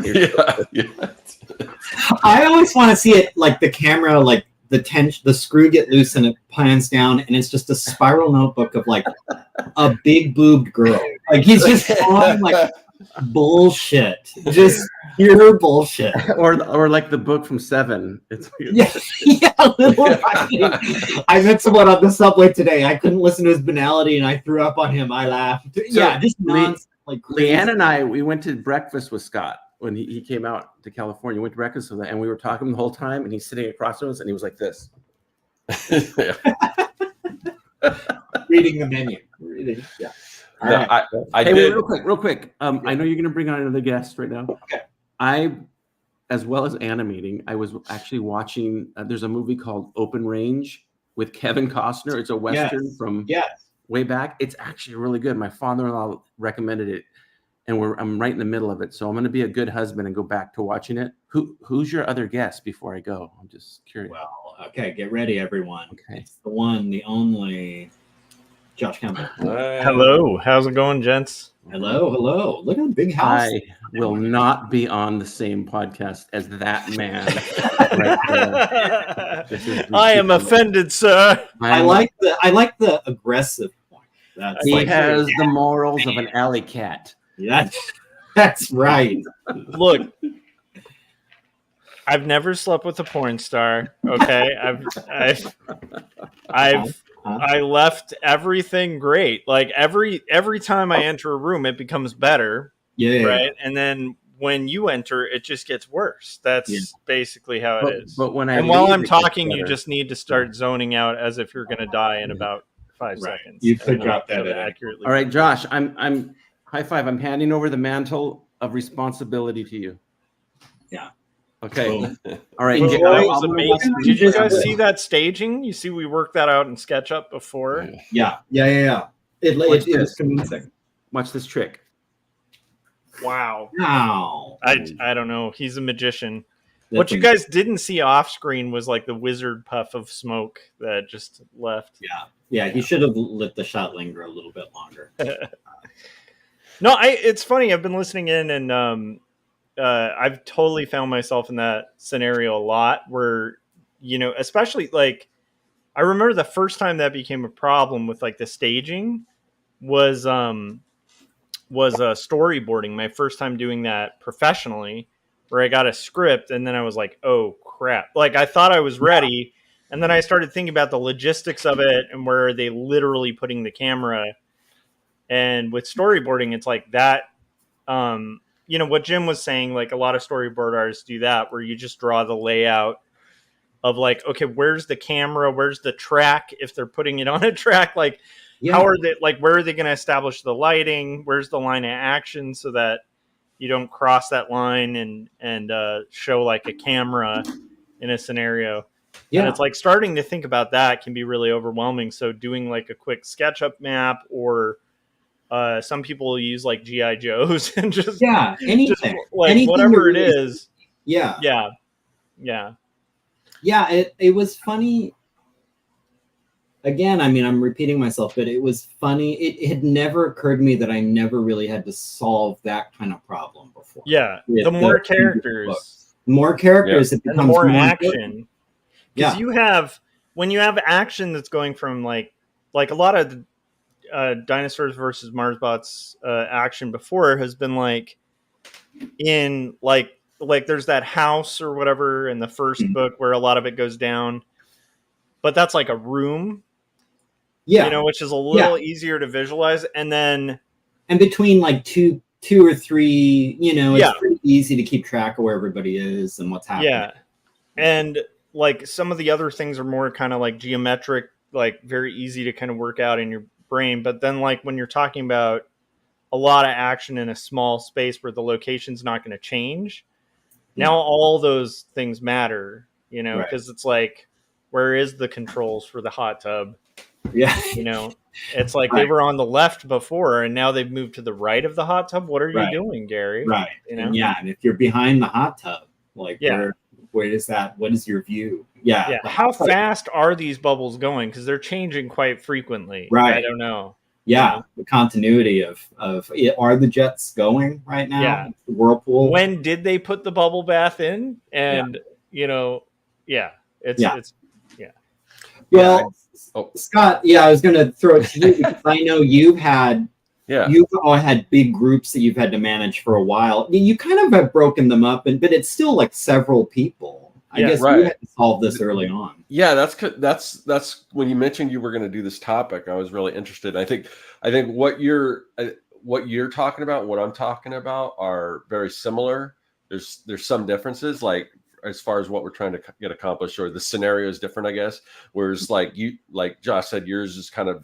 I always want to see it like the camera, like the screw get loose and it plans down and it's just a spiral notebook of like a big boobed girl. Like he's just on like bullshit, just pure bullshit. Or like the book from Seven. It's I met someone on the subway today. I couldn't listen to his banality and I threw up on him. I laughed. Just nonsense. Like Leanne and I, we went to breakfast with Scott when he came out to California. We went to breakfast with him and we were talking the whole time, and he's sitting across from us and he was like this. Reading the menu. Yeah. All right. I did. Real quick. I know you're going to bring on another guest right now. Okay. As well as animating, I was actually watching, there's a movie called Open Range with Kevin Costner. It's a Western from way back. It's actually really good. My father-in-law recommended it, and I'm right in the middle of it. So I'm going to be a good husband and go back to watching it. Who's your other guest before I go? I'm just curious. Well, okay, get ready, everyone. Okay. It's the one, the only Josh Campbell. Hello. How's it going, gents? Hello. Look at the big house. I will not be on the same podcast as that man. Right, I am offended, sir. I like the aggressive point. He has the morals of an alley cat. That's right. Look, I've never slept with a porn star. Okay, I left everything great. Like every time I enter a room, it becomes better. Yeah. right? And then when you enter, it just gets worse. That's basically how it is. But when I and while leave, I'm it gets talking, you better. just need to start zoning out as if you're going to die in about 5 Right. seconds. You could And drop that try to in. accurately. All right, Josh, I'm high five. I'm handing over the mantle of responsibility to you. Yeah. Okay. Boom. All right. Enjoy. That I'm was gonna amazing. watch Did you the- guys see that staging? You see, we worked that out in SketchUp before. Yeah. It Watch was this. convincing. Watch this trick. Wow. Wow. I don't know. He's a magician. What you guys didn't see off screen was like the wizard puff of smoke that just left. Yeah. He should have let the shot linger a little bit longer. No, it's funny. I've been listening in, and I've totally found myself in that scenario a lot where, especially like, I remember the first time that became a problem with like the staging was storyboarding. My first time doing that professionally, where I got a script and then I was like, oh crap. Like I thought I was ready. And then I started thinking about the logistics of it and where are they literally putting the camera. And with storyboarding, it's like that, what Jim was saying, like a lot of storyboard artists do that, where you just draw the layout of like, okay, where's the camera? Where's the track? If they're putting it on a track, like how are they, like, where are they going to establish the lighting? Where's the line of action so that you don't cross that line and show like a camera in a scenario. Yeah. And it's like starting to think about that can be really overwhelming. So doing like a quick SketchUp map, or some people use like GI Joes and just anything, just like anything whatever it is. Yeah. It was funny. Again, I mean, I'm repeating myself, but it was funny. It had never occurred to me that I never really had to solve that kind of problem before. Yeah, the more characters, it becomes and the more action. Important. Because when you have action that's going from like a lot of Dinosaurs versus Marsbots action before has been like in like there's that house or whatever in the first book where a lot of it goes down, but that's like a room. Which is a little easier to visualize. And between like two or three, it's pretty easy to keep track of where everybody is and what's happening. Yeah. And like some of the other things are more kind of like geometric, like very easy to kind of work out in your brain. But then like when you're talking about a lot of action in a small space where the location's not going to change, now all those things matter, because it's like, where is the controls for the hot tub? Yeah. It's like they were on the left before and now they've moved to the right of the hot tub. What are you doing, Gary? Right. And if you're behind the hot tub, like where is that? What is your view? Yeah. How fast are these bubbles going? Because they're changing quite frequently. Right. I don't know. Yeah. The continuity of are the jets going right now? Yeah. The whirlpool. When did they put the bubble bath in? And it's Well, Scott, I was going to throw it to you because I know you've all had big groups that you've had to manage for a while. You kind of have broken them up, but it's still like several people. I guess you had to solve this early on. Yeah, that's when you mentioned you were going to do this topic. I was really interested. I think what you're talking about, what I'm talking about, are very similar. There's some differences, like as far as what we're trying to get accomplished, or the scenario is different, I guess. Whereas like Josh said, yours is kind of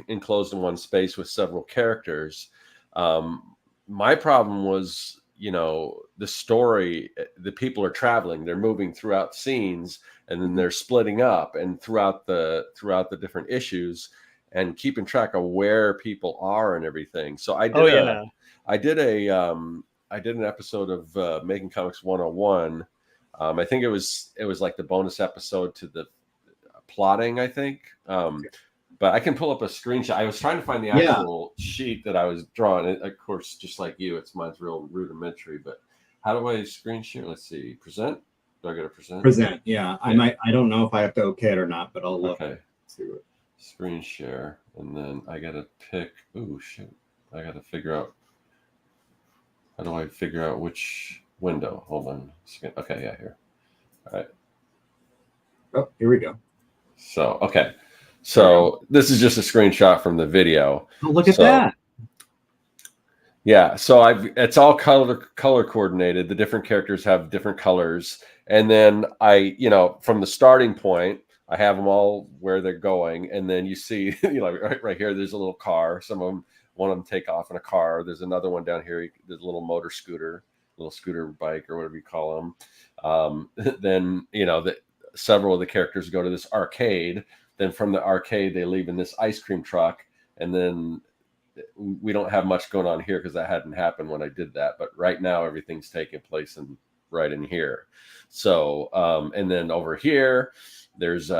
enclosed in one space with several characters. My problem was, the story, the people are traveling, they're moving throughout scenes, and then they're splitting up and throughout the different issues, and keeping track of where people are and everything. So I did an episode of Making Comics 101. I think it was like the bonus episode to the plotting, I think. But I can pull up a screenshot. I was trying to find the actual sheet that I was drawing. Of course, just like you, mine's real rudimentary. But how do I screen share? Let's see. Present. Do I got to present? Present. Yeah. I don't know if I have to okay it or not, but I'll look. Okay. Screen share, and then I got to pick. Oh shoot! I got to figure out. How do I figure out which window? Hold on. Okay. Yeah. Here. All right. Oh, here we go. So this is just a screenshot from the video. Oh, look at that. Yeah, so it's all color coordinated. The different characters have different colors, and then from the starting point, I have them all where they're going, and then you see, right here, there's a little car. Some of them, one of them take off in a car. There's another one down here. There's a little motor scooter, little scooter bike, or whatever you call them. Then several of the characters go to this arcade. Then from the arcade, they leave in this ice cream truck, and then we don't have much going on here because that hadn't happened when I did that. But right now, everything's taking place right in here. So, and then over here, there's one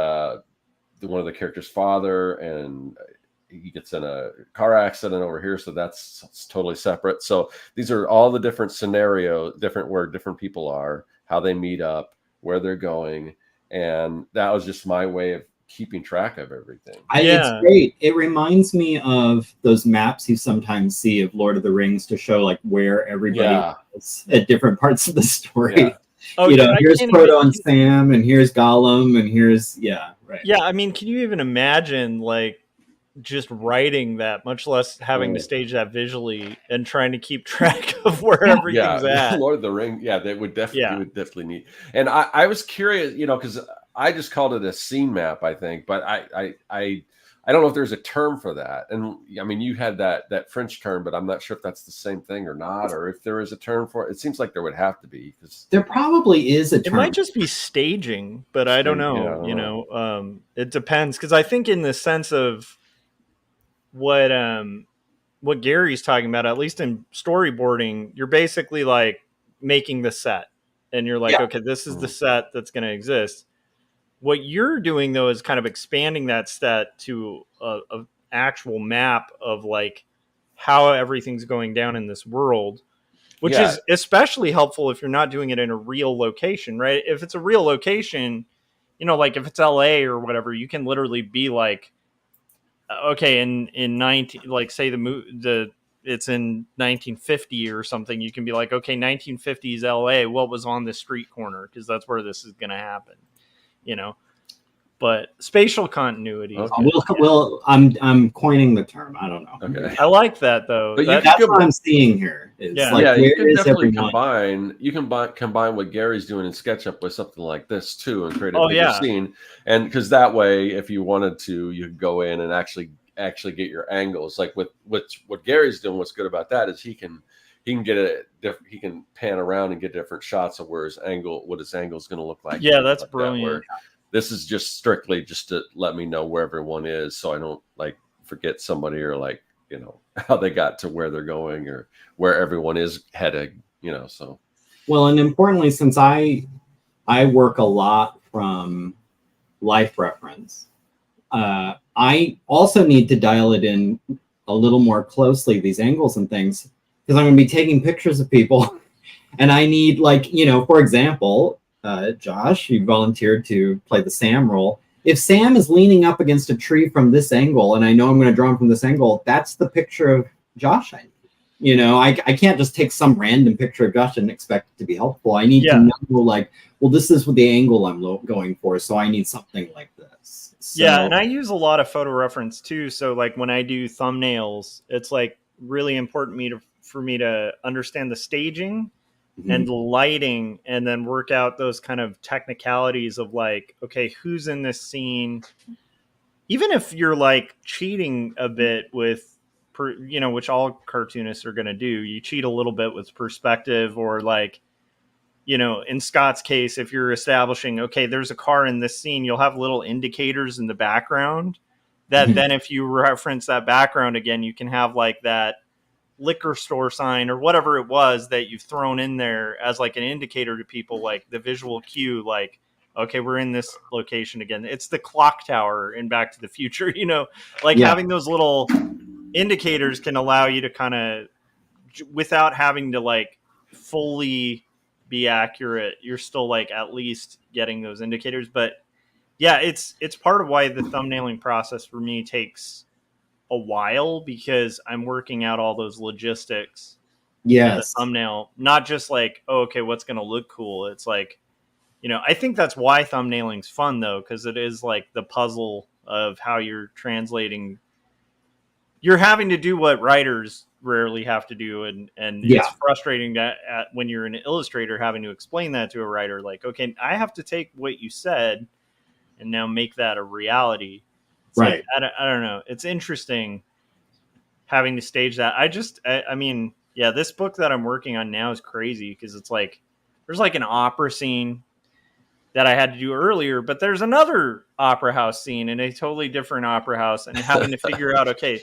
of the characters' father, and he gets in a car accident over here. So it's totally separate. So these are all the different scenarios, where different people are, how they meet up, where they're going. And that was just my way of keeping track of everything. It's great. It reminds me of those maps you sometimes see of Lord of the Rings to show like where everybody is at different parts of the story. Yeah. Oh, here's Frodo and Sam, and here's Gollum, and here's right. Yeah, I mean, can you even imagine like just writing that, much less having to stage that visually and trying to keep track of where everything's at? Lord of the Rings, they would definitely need. And I was curious, because I just called it a scene map, I think, but I don't know if there's a term for that. And I mean, you had that French term, but I'm not sure if that's the same thing or not, or if there is a term for it. It seems like there would have to be, because there probably is a term. It might just be staging, but I don't know. It depends, because I think in the sense of what Gary's talking about, at least in storyboarding, you're basically like making the set, and you're like, okay, this is the set that's going to exist. What you're doing, though, is kind of expanding that set to a actual map of like how everything's going down in this world, which is especially helpful if you're not doing it in a real location, right? If it's a real location, like if it's LA or whatever, you can literally be like, okay, in 19, like say it's in 1950 or something, you can be like, okay, 1950s LA, what was on this street corner, because that's where this is going to happen. But spatial continuity. Well, I'm coining the term. I don't know. Okay. I like that though. But that's what I'm seeing here. You can definitely combine. You can combine what Gary's doing in SketchUp with something like this too, and create a bigger scene. And because that way, if you wanted to, you could go in and actually get your angles. Like with what Gary's doing. What's good about that is he can get he can pan around and get different shots of what his angle is going to look like. Yeah, that's brilliant. This is just strictly just to let me know where everyone is, so I don't like forget somebody, or like, how they got to where they're going or where everyone is headed, so. Well, and importantly, since I work a lot from life reference, I also need to dial it in a little more closely, these angles and things, because I'm going to be taking pictures of people and I need, like, for example, Josh, you volunteered to play the Sam role. If Sam is leaning up against a tree from this angle, and I know I'm going to draw him from this angle, that's the picture of Josh I need. I can't just take some random picture of Josh and expect it to be helpful. I need to know, like, well, this is the angle I'm going for, so I need something like this. So, and I use a lot of photo reference too. So like when I do thumbnails, it's like really important for me to understand the staging and the lighting, and then work out those kind of technicalities of like, okay, who's in this scene? Even if you're like cheating a bit with, which all cartoonists are going to do, you cheat a little bit with perspective, or like, in Scott's case, if you're establishing, okay, there's a car in this scene, you'll have little indicators in the background that then if you reference that background again, you can have like that liquor store sign or whatever it was that you've thrown in there as like an indicator to people, like the visual cue, like, okay, we're in this location again. It's the clock tower in Back to the Future, having those little indicators can allow you to kind of, without having to like fully be accurate, you're still like at least getting those indicators. But yeah, it's part of why the thumbnailing process for me takes a while, because I'm working out all those logistics. The thumbnail, not just like, oh, okay, what's going to look cool. It's like, I think that's why thumbnailing's fun though, because it is like the puzzle of how you're translating. You're having to do what writers rarely have to do, and Yeah. it's frustrating that when you're an illustrator having to explain that to a writer, like, okay, I have to take what you said and now make that a reality. It's Right. like, I don't know. It's interesting having to stage that. I mean, yeah, this book that I'm working on now is crazy because it's like there's like an opera scene that I had to do earlier, but there's another opera house scene in a totally different opera house, and having to figure out, okay,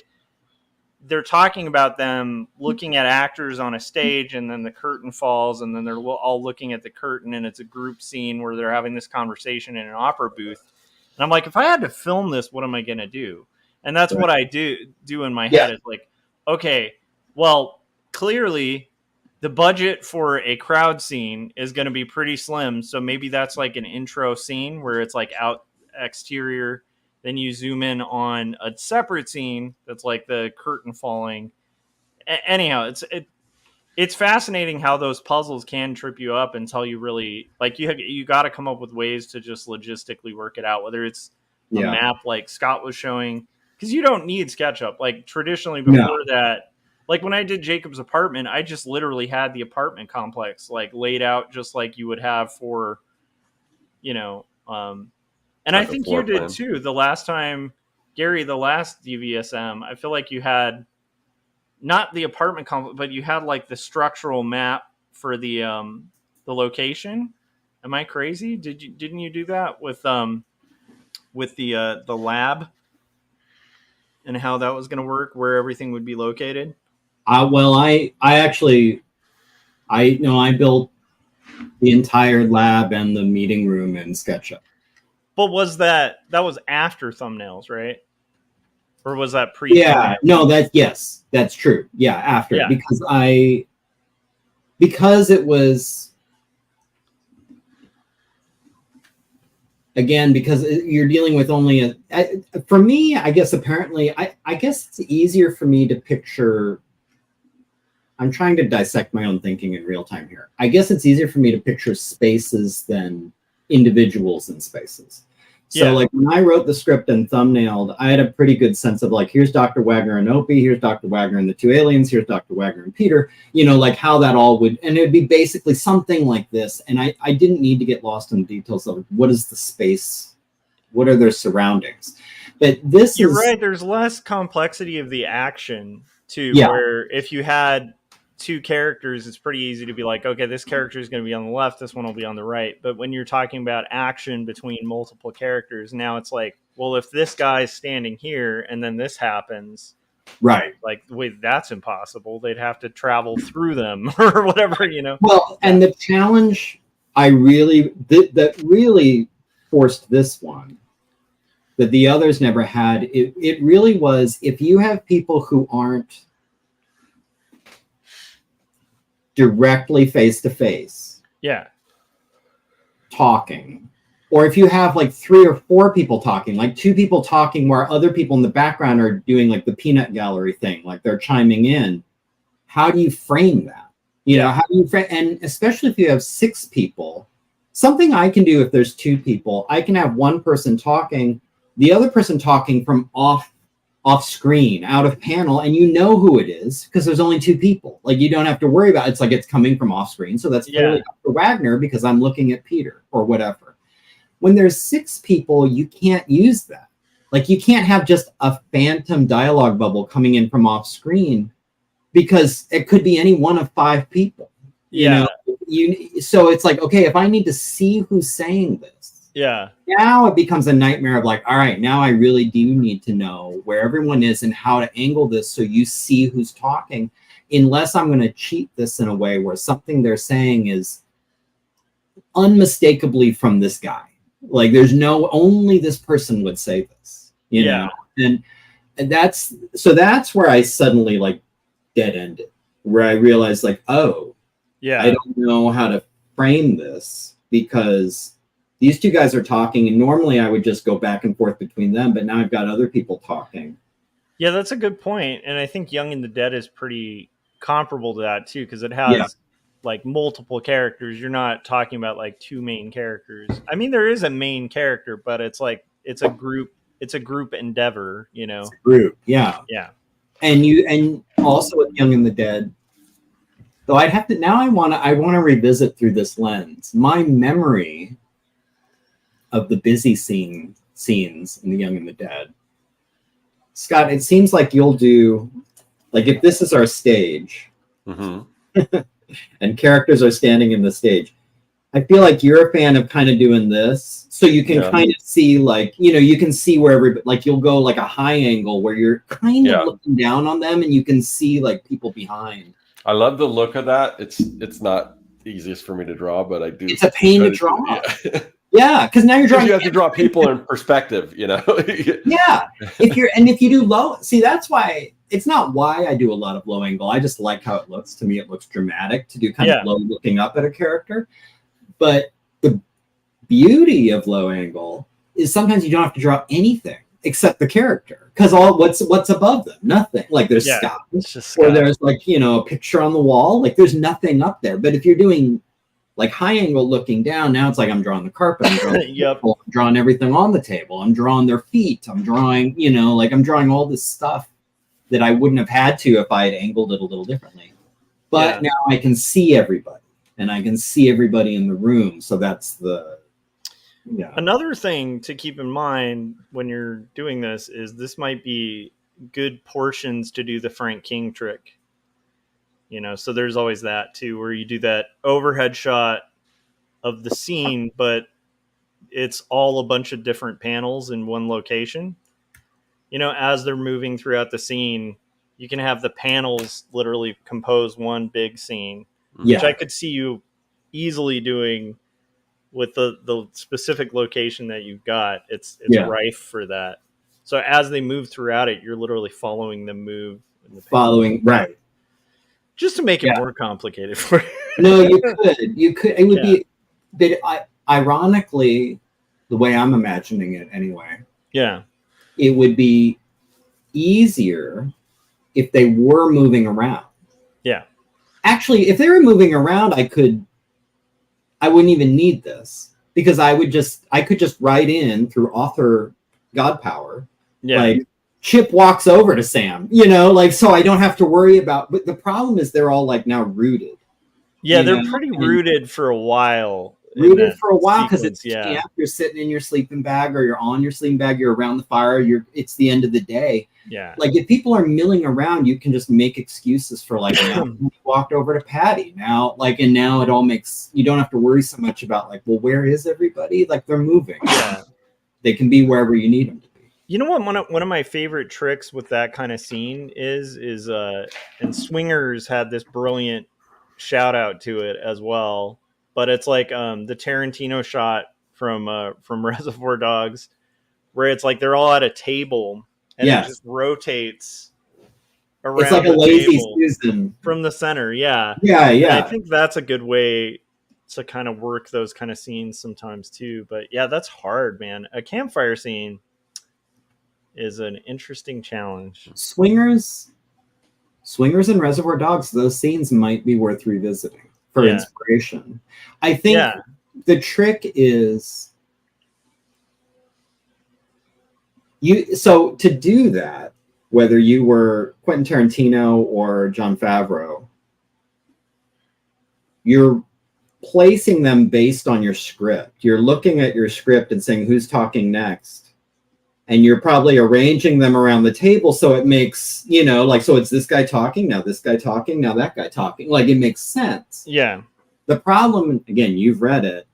they're talking about them looking at actors on a stage, and then the curtain falls, and then they're all looking at the curtain, and it's a group scene where they're having this conversation in an opera booth. And I'm like, if I had to film this, what am I going to do? And that's what I do in my head. Is like, okay, well, clearly the budget for a crowd scene is going to be pretty slim. So maybe that's like an intro scene where it's like out exterior. Then you zoom in on a separate scene that's like the curtain falling. Anyhow, it's fascinating how those puzzles can trip you up until you really like you got to come up with ways to just logistically work it out. Whether it's a map like Scott was showing, because you don't need SketchUp. Like traditionally before that, like when I did Jacob's apartment, I just literally had the apartment complex like laid out just like you would have for, you know, and Like I think you did too. The last time, Gary, the last DvsM, I feel like you had not the apartment complex, but you had like the structural map for the location. Am I crazy? Didn't you do that with the lab and how that was going to work, where everything would be located? Well, I built the entire lab and the meeting room in SketchUp. But was that was after thumbnails, right? Or was that pre? Yeah, no, that's true. Yeah, after because it was, again, because you're dealing with only for me, I guess apparently I guess it's easier for me to picture. I'm trying to dissect my own thinking in real time here. I guess it's easier for me to picture spaces than individuals in spaces. So like when I wrote the script and thumbnailed, I had a pretty good sense of like, here's Dr. Wagner and Opie, here's Dr. Wagner and the two aliens, here's Dr. Wagner and Peter, like how that all would, and it would be basically something like this. And I didn't need to get lost in the details of what is the space, what are their surroundings. But you're right, there's less complexity of the action too, where if you had two characters, it's pretty easy to be like, okay, this character is going to be on the left, this one will be on the right. But when you're talking about action between multiple characters, now it's like, well, if this guy's standing here and then this happens, right? Like, wait, that's impossible. They'd have to travel through them or whatever, Well, and the challenge that really forced this one that the others never had, it really was, if you have people who aren't directly face to face talking, or if you have like 3 or 4 people talking, like 2 people talking where other people in the background are doing like the peanut gallery thing, like they're chiming in, how do you frame that? How do you frame, and especially if you have 6 people, something I can do if there's 2 people, I can have one person talking, the other person talking from off screen, out of panel, and who it is because there's only 2 people. Like you don't have to worry about it. It's like it's coming from off screen. So that's clearly Dr. Wagner because I'm looking at Peter or whatever. When there's 6 people, you can't use that. Like you can't have just a phantom dialogue bubble coming in from off screen because it could be any one of 5 people. So it's like, okay, if I need to see who's saying this, now it becomes a nightmare of like, all right, now I really do need to know where everyone is and how to angle this so you see who's talking, unless I'm going to cheat this in a way where something they're saying is unmistakably from this guy. Like there's only this person would say this, know? And that's where I suddenly like dead ended, where I realized like, I don't know how to frame this because these 2 guys are talking, and normally I would just go back and forth between them, but now I've got other people talking. Yeah, that's a good point. And I think Young and the Dead is pretty comparable to that too, because it has like multiple characters. You're not talking about like 2 main characters. I mean, there is a main character, but it's like it's a group endeavor, It's a group, yeah. And also with Young and the Dead. Though I'd have to now. I want to revisit through this lens. My memory of the busy scenes in The Young and the Dead. Scott, it seems like you'll do, like if this is our stage, and characters are standing in the stage, I feel like you're a fan of kind of doing this, so you can kind of see, like, you know, you can see where everybody, like you'll go like a high angle where you're kind of looking down on them and you can see like people behind. I love the look of that. It's not the easiest for me to draw, but I do. It's a pain to draw. Yeah, because now you're drawing. You have to draw people in perspective, you know. Yeah, if you do low, see, that's why it's not why I do a lot of low angle. I just like how it looks. To me, it looks dramatic to do kind of low looking up at a character. But the beauty of low angle is sometimes you don't have to draw anything except the character, because what's above them, nothing. Like there's sky, or there's like, you know, a picture on the wall. Like there's nothing up there. But if you're doing like high angle looking down, now it's like I'm drawing the carpet, I'm drawing, I'm drawing everything on the table, I'm drawing their feet, I'm drawing, you know, like I'm drawing all this stuff that I wouldn't have had to if I had angled it a little differently. But now I can see everybody, and I can see everybody in the room. So that's another thing to keep in mind when you're doing this might be good portions to do the Frank King trick. You know, so there's always that too, where you do that overhead shot of the scene, but it's all a bunch of different panels in one location. You know, as they're moving throughout the scene, you can have the panels literally compose one big scene, which I could see you easily doing with the specific location that you've got. It's rife for that. So as they move throughout it, you're literally following them move. Right. Just to make it more complicated for you. No, you could. It would be, but ironically, the way I'm imagining it anyway. Yeah. It would be easier if they were moving around. Yeah. Actually, if they were moving around, I wouldn't even need this, because I could just write in through author God power. Yeah. Like, Chip walks over to Sam, you know, like, so I don't have to worry about, but the problem is they're all like now rooted. Yeah, they're pretty rooted for a while. Rooted for a while because it's camp. You're sitting in your sleeping bag, or you're on your sleeping bag, you're around the fire, it's the end of the day. Yeah. Like if people are milling around, you can just make excuses for like, you walked over to Patty now, like, and now it all makes, you don't have to worry so much about like, well, where is everybody? Like they're moving. Yeah. They can be wherever you need them to. You know what? One of my favorite tricks with that kind of scene is and Swingers had this brilliant shout out to it as well. But it's like the Tarantino shot from Reservoir Dogs, where it's like they're all at a table and it just rotates around. It's like a lazy Susan from the center. Yeah, yeah, yeah. And I think that's a good way to kind of work those kind of scenes sometimes too. But yeah, that's hard, man. A campfire scene is an interesting challenge. Swingers and Reservoir Dogs, those scenes might be worth revisiting for inspiration. I think the trick is so to do that, whether you were Quentin Tarantino or Jon Favreau, you're placing them based on your script. You're looking at your script and saying who's talking next. And you're probably arranging them around the table so it makes, you know, like, so it's this guy talking, now this guy talking, now that guy talking. Like, it makes sense. Yeah. The problem, again, you've read it,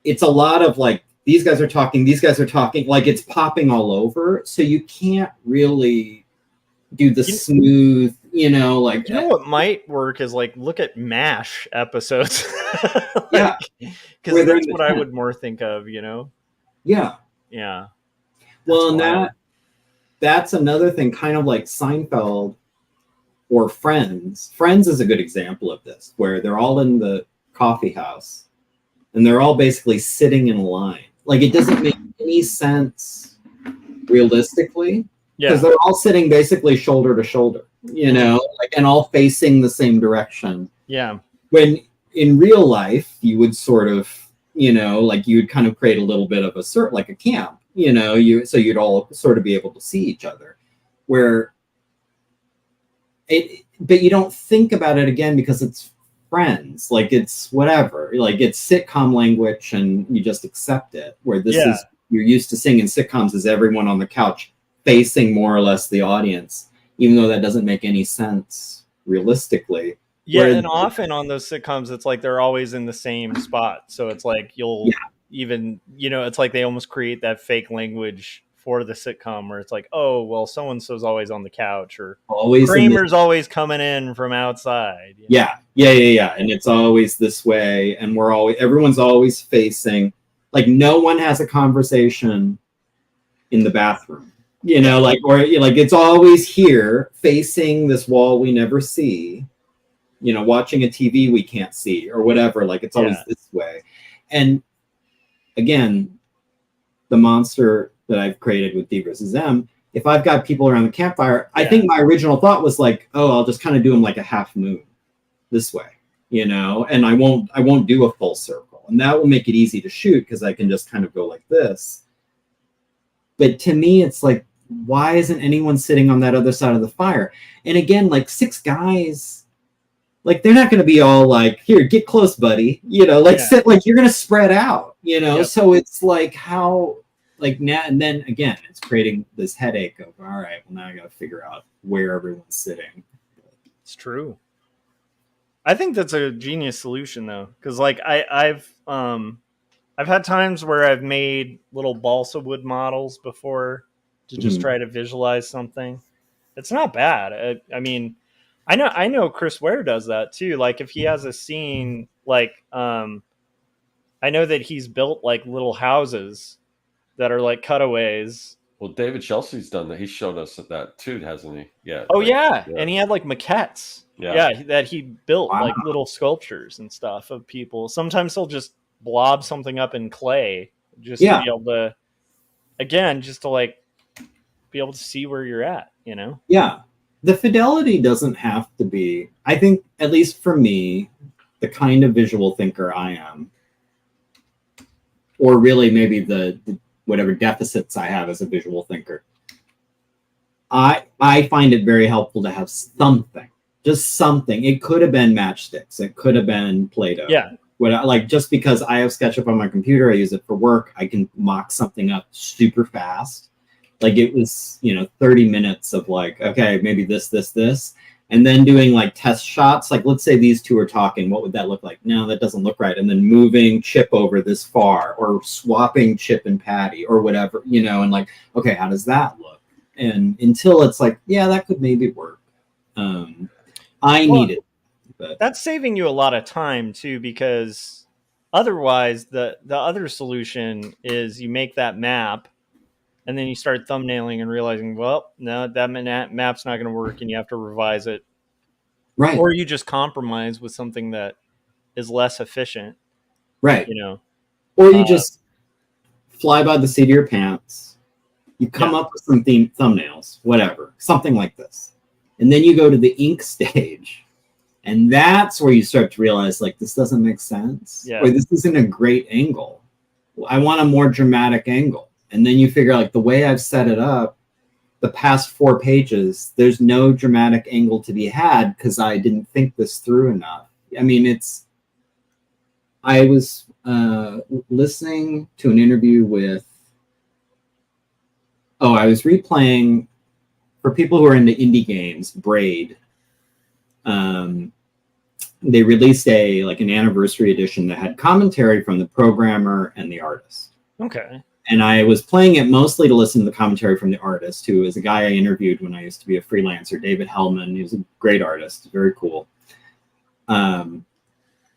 it's a lot of like, these guys are talking, like it's popping all over. So you can't really do the smooth, you know, like. You know what might work is like, look at MASH episodes. Because that's what I would more think of, you know? Yeah. Yeah. Well, and that's another thing, kind of like Seinfeld or Friends. Friends is a good example of this, where they're all in the coffee house and they're all basically sitting in a line. Like it doesn't make any sense realistically, because they're all sitting basically shoulder to shoulder, you know, like, and all facing the same direction. Yeah. When in real life, you would sort of, you know, like you'd kind of create a little bit of like a camp. You know, so you'd all sort of be able to see each other. Where but you don't think about it again because it's Friends, like it's whatever, like it's sitcom language, and you just accept it. Where this is, you're used to seeing in sitcoms is everyone on the couch facing more or less the audience, even though that doesn't make any sense realistically. Yeah, and often on those sitcoms, it's like they're always in the same spot. So it's like you'll even, it's like they almost create that fake language for the sitcom where it's like, oh, well, so-and-so's always on the couch, or always Kramer's always coming in from outside. Yeah. And it's always this way. And everyone's always facing, like no one has a conversation in the bathroom, like it's always here facing this wall we never see, watching a TV we can't see or whatever. Like it's always this way. And again, the monster that I've created with DvsM, if I've got people around the campfire, I think my original thought was like, oh, I'll just kind of do them like a half moon this way, and I won't do a full circle. And that will make it easy to shoot because I can just kind of go like this. But to me, it's like, why isn't anyone sitting on that other side of the fire? And again, like 6 guys, like they're not going to be all like, here, get close, buddy. Sit, like you're going to spread out, So it's like how, like now, and then again, it's creating this headache of, all right, well now I got to figure out where everyone's sitting. It's true. I think that's a genius solution though, because like I've had times where I've made little balsa wood models before to just try to visualize something. It's not bad. I mean, I know Chris Ware does that too. Like if he has a scene, like I know that he's built like little houses that are like cutaways. Well, David Chelsea's done that. He showed us that too, hasn't he? Yeah. Oh yeah. And he had like maquettes. Yeah, that he built like little sculptures and stuff of people. Sometimes he'll just blob something up in clay just to be able to, again, just to like be able to see where you're at, Yeah. The fidelity doesn't have to be, I think, at least for me, the kind of visual thinker I am, or really maybe the whatever deficits I have as a visual thinker, I find it very helpful to have something. Just something. It could have been matchsticks. It could have been Play-Doh. Yeah. Just because I have SketchUp on my computer, I use it for work, I can mock something up super fast. Like it was, 30 minutes of like, okay, maybe this. And then doing like test shots. Like let's say these two are talking. What would that look like? No, that doesn't look right. And then moving Chip over this far or swapping Chip and Patty or whatever, and like, okay, how does that look? And until it's like, yeah, that could maybe work. I need it. But that's saving you a lot of time too, because otherwise the other solution is you make that map and then you start thumbnailing and realizing, well, no, that map's not going to work and you have to revise it. Right. Or you just compromise with something that is less efficient. Right. Or you just fly by the seat of your pants. You come up with some thumbnails, whatever, something like this. And then you go to the ink stage. And that's where you start to realize, like, this doesn't make sense. Yeah. Or this isn't a great angle. I want a more dramatic angle. And then you figure, like, the way I've set it up, the past 4 pages, there's no dramatic angle to be had because I didn't think this through enough. I mean, I was listening to an interview with, I was replaying, for people who are into indie games, Braid. They released an anniversary edition that had commentary from the programmer and the artist. Okay. And I was playing it mostly to listen to the commentary from the artist, who is a guy I interviewed when I used to be a freelancer, David Hellman. He was a great artist, very cool. And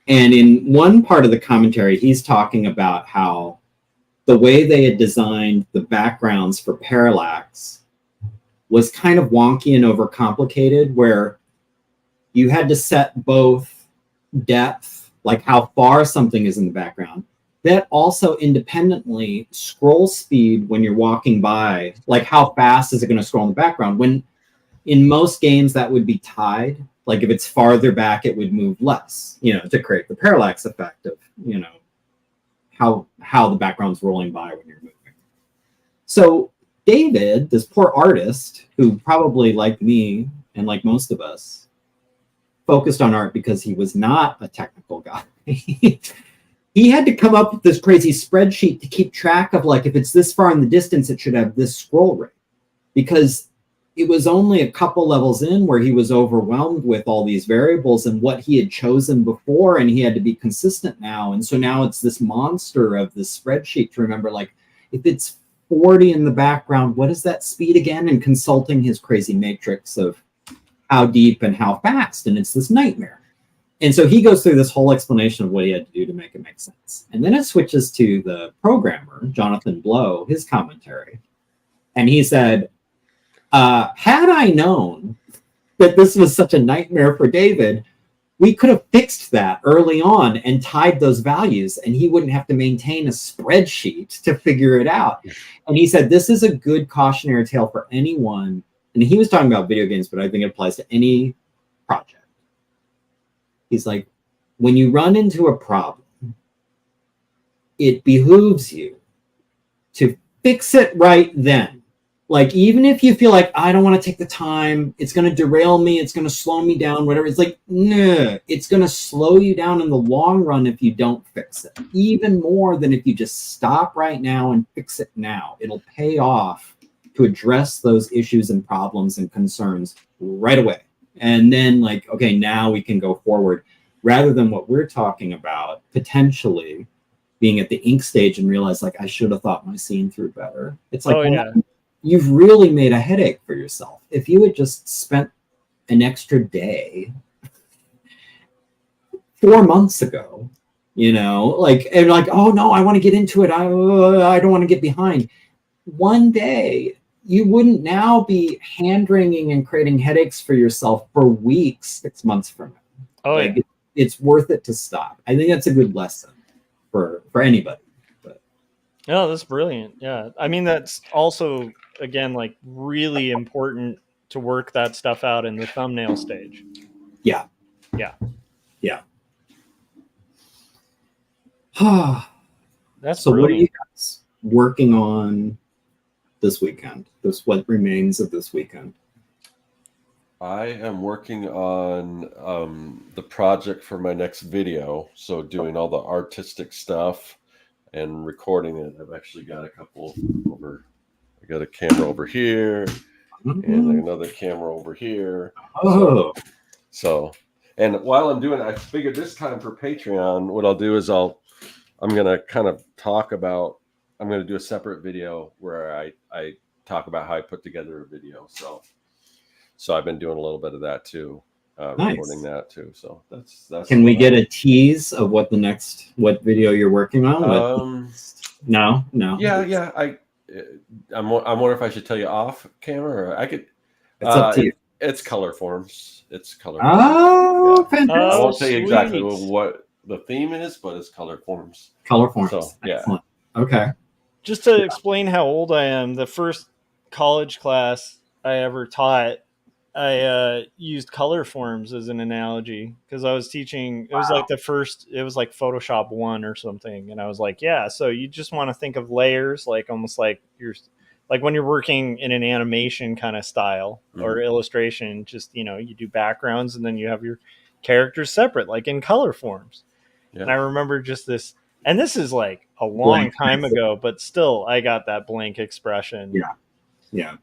in one part of the commentary, he's talking about how the way they had designed the backgrounds for Parallax was kind of wonky and overcomplicated, where you had to set both depth, like how far something is in the background, that also independently scroll speed when you're walking by, like how fast is it going to scroll in the background? When in most games that would be tied, like if it's farther back, it would move less, to create the parallax effect of, how the background's rolling by when you're moving. So David, this poor artist who probably, like me, and like most of us, focused on art because he was not a technical guy. He had to come up with this crazy spreadsheet to keep track of, like, if it's this far in the distance, it should have this scroll rate. Because it was only a couple levels in where he was overwhelmed with all these variables and what he had chosen before, and he had to be consistent now. And so now it's this monster of this spreadsheet to remember, like, if it's 40 in the background, what is that speed again? And consulting his crazy matrix of how deep and how fast. And it's this nightmare. And so he goes through this whole explanation of what he had to do to make it make sense. And then it switches to the programmer, Jonathan Blow, his commentary. And he said, had I known that this was such a nightmare for David, we could have fixed that early on and tied those values, and he wouldn't have to maintain a spreadsheet to figure it out. And he said, this is a good cautionary tale for anyone. And he was talking about video games, but I think it applies to any project. He's like, when you run into a problem, it behooves you to fix it right then. Like, even if you feel like, I don't want to take the time, it's going to derail me, it's going to slow me down, whatever. It's like, no, it's going to slow you down in the long run if you don't fix it. Even more than if you just stop right now and fix it now. It'll pay off to address those issues and problems and concerns right away. And then, like, okay, now we can go forward, rather than what we're talking about, potentially being at the ink stage and realize, like, I should have thought my scene through better. It's like, you've really made a headache for yourself. If you had just spent an extra day 4 months ago, you know, like, and like, oh no, I want to get into it. I don't want to get behind. One day, you wouldn't now be hand-wringing and creating headaches for yourself for weeks, 6 months from now. Oh, like, yeah. It's worth it to stop. I think that's a good lesson for anybody. But No, that's brilliant. Yeah. I mean, that's also, again, like, really important to work that stuff out in the thumbnail stage. Yeah. Yeah. Yeah. That's so brilliant. What are you guys working on this weekend? What remains of this weekend? I am working on the project for my next video. So doing all the artistic stuff and recording it. I've actually got a couple over. I got a camera over here and another camera over here. Oh. So, and while I'm doing it, I figured this time for Patreon, what I'll do is I'm going to kind of talk about, I'm going to do a separate video where I talk about how I put together a video. So I've been doing a little bit of that too, recording that too. So that's. Can we get a tease of what video you're working on? No. Yeah. I'm wondering if I should tell you off camera, or I could. It's up to you. It's color forms. It's color. Oh, yeah. Fantastic! I won't tell you exactly what the theme is, but it's color forms. Color forms. So, yeah. Excellent. Okay. Just to explain how old I am, the first college class I ever taught, I used color forms as an analogy because I was teaching. It was like it was like Photoshop 1 or something, and I was like, yeah. So you just want to think of layers, like almost like when you're working in an animation kind of style or illustration. Just, you know, you do backgrounds and then you have your characters separate, like in color forms. Yeah. And I remember just this, and this is like a long time ago, but still, I got that blank expression. Yeah.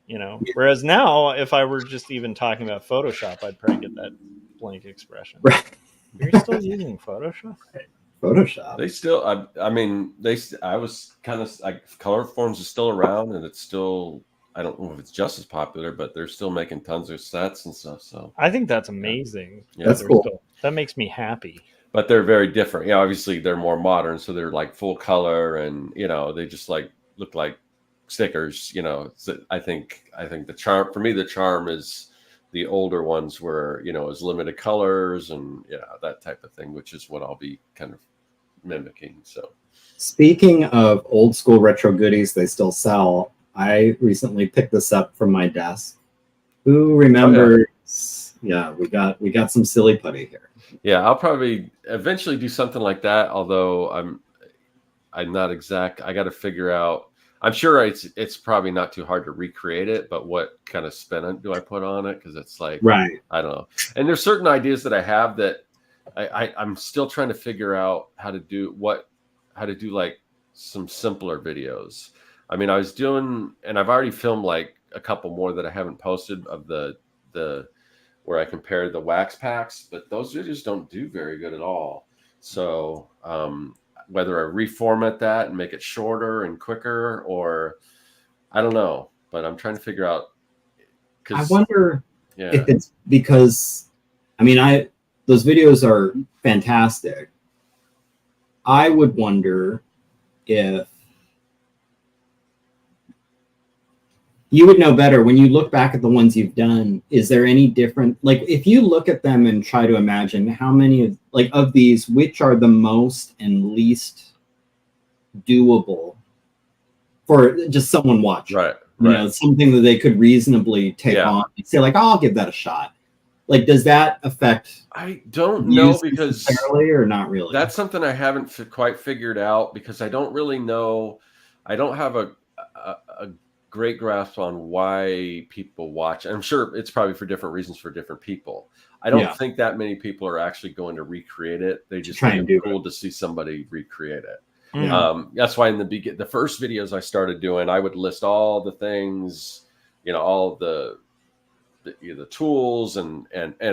You know, whereas now, if I were just even talking about Photoshop, I'd probably get that blank expression. Right. You're still using Photoshop? Photoshop. They still, I was kind of like, color forms is still around, and it's still, I don't know if it's just as popular, but they're still making tons of sets and stuff. So I think that's amazing. Yeah. That's cool. That makes me happy. But they're very different. Yeah, obviously they're more modern, so they're like full color, and you know, they just like look like stickers, you know. So I think the charm for me, the charm is the older ones where, you know, is limited colors and that type of thing, which is what I'll be kind of mimicking. So speaking of old school retro goodies they still sell, I recently picked this up from my desk. Who remembers? Yeah, we got some silly putty here. Yeah, I'll probably eventually do something like that, although I'm not exact. I got to figure out. I'm sure it's probably not too hard to recreate it, but what kind of spin do I put on it? Because it's like, Right. I don't know. And there's certain ideas that I have that I'm still trying to figure out how to do like some simpler videos. I mean, I was doing, and I've already filmed like a couple more that I haven't posted of the where I compared the wax packs, but those videos don't do very good at all. So whether I reformat that and make it shorter and quicker, or I don't know, but I'm trying to figure out. I wonder if it's because, I mean, those videos are fantastic. I would wonder if you would know better when you look back at the ones you've done. Is there any different, like if you look at them and try to imagine how many of these, which are the most and least doable for just someone watching, right? You know, something that they could reasonably take on and say like, oh, I'll give that a shot. Like, does that affect? I don't know, because fairly or not really. That's something I haven't quite figured out, because I don't really know. I don't have a great grasp on why people watch. I'm sure it's probably for different reasons for different people. I don't think that many people are actually going to recreate it. They just think it's cool to see somebody recreate it. That's why in the first videos I started doing, I would list all the things, you know, all the tools and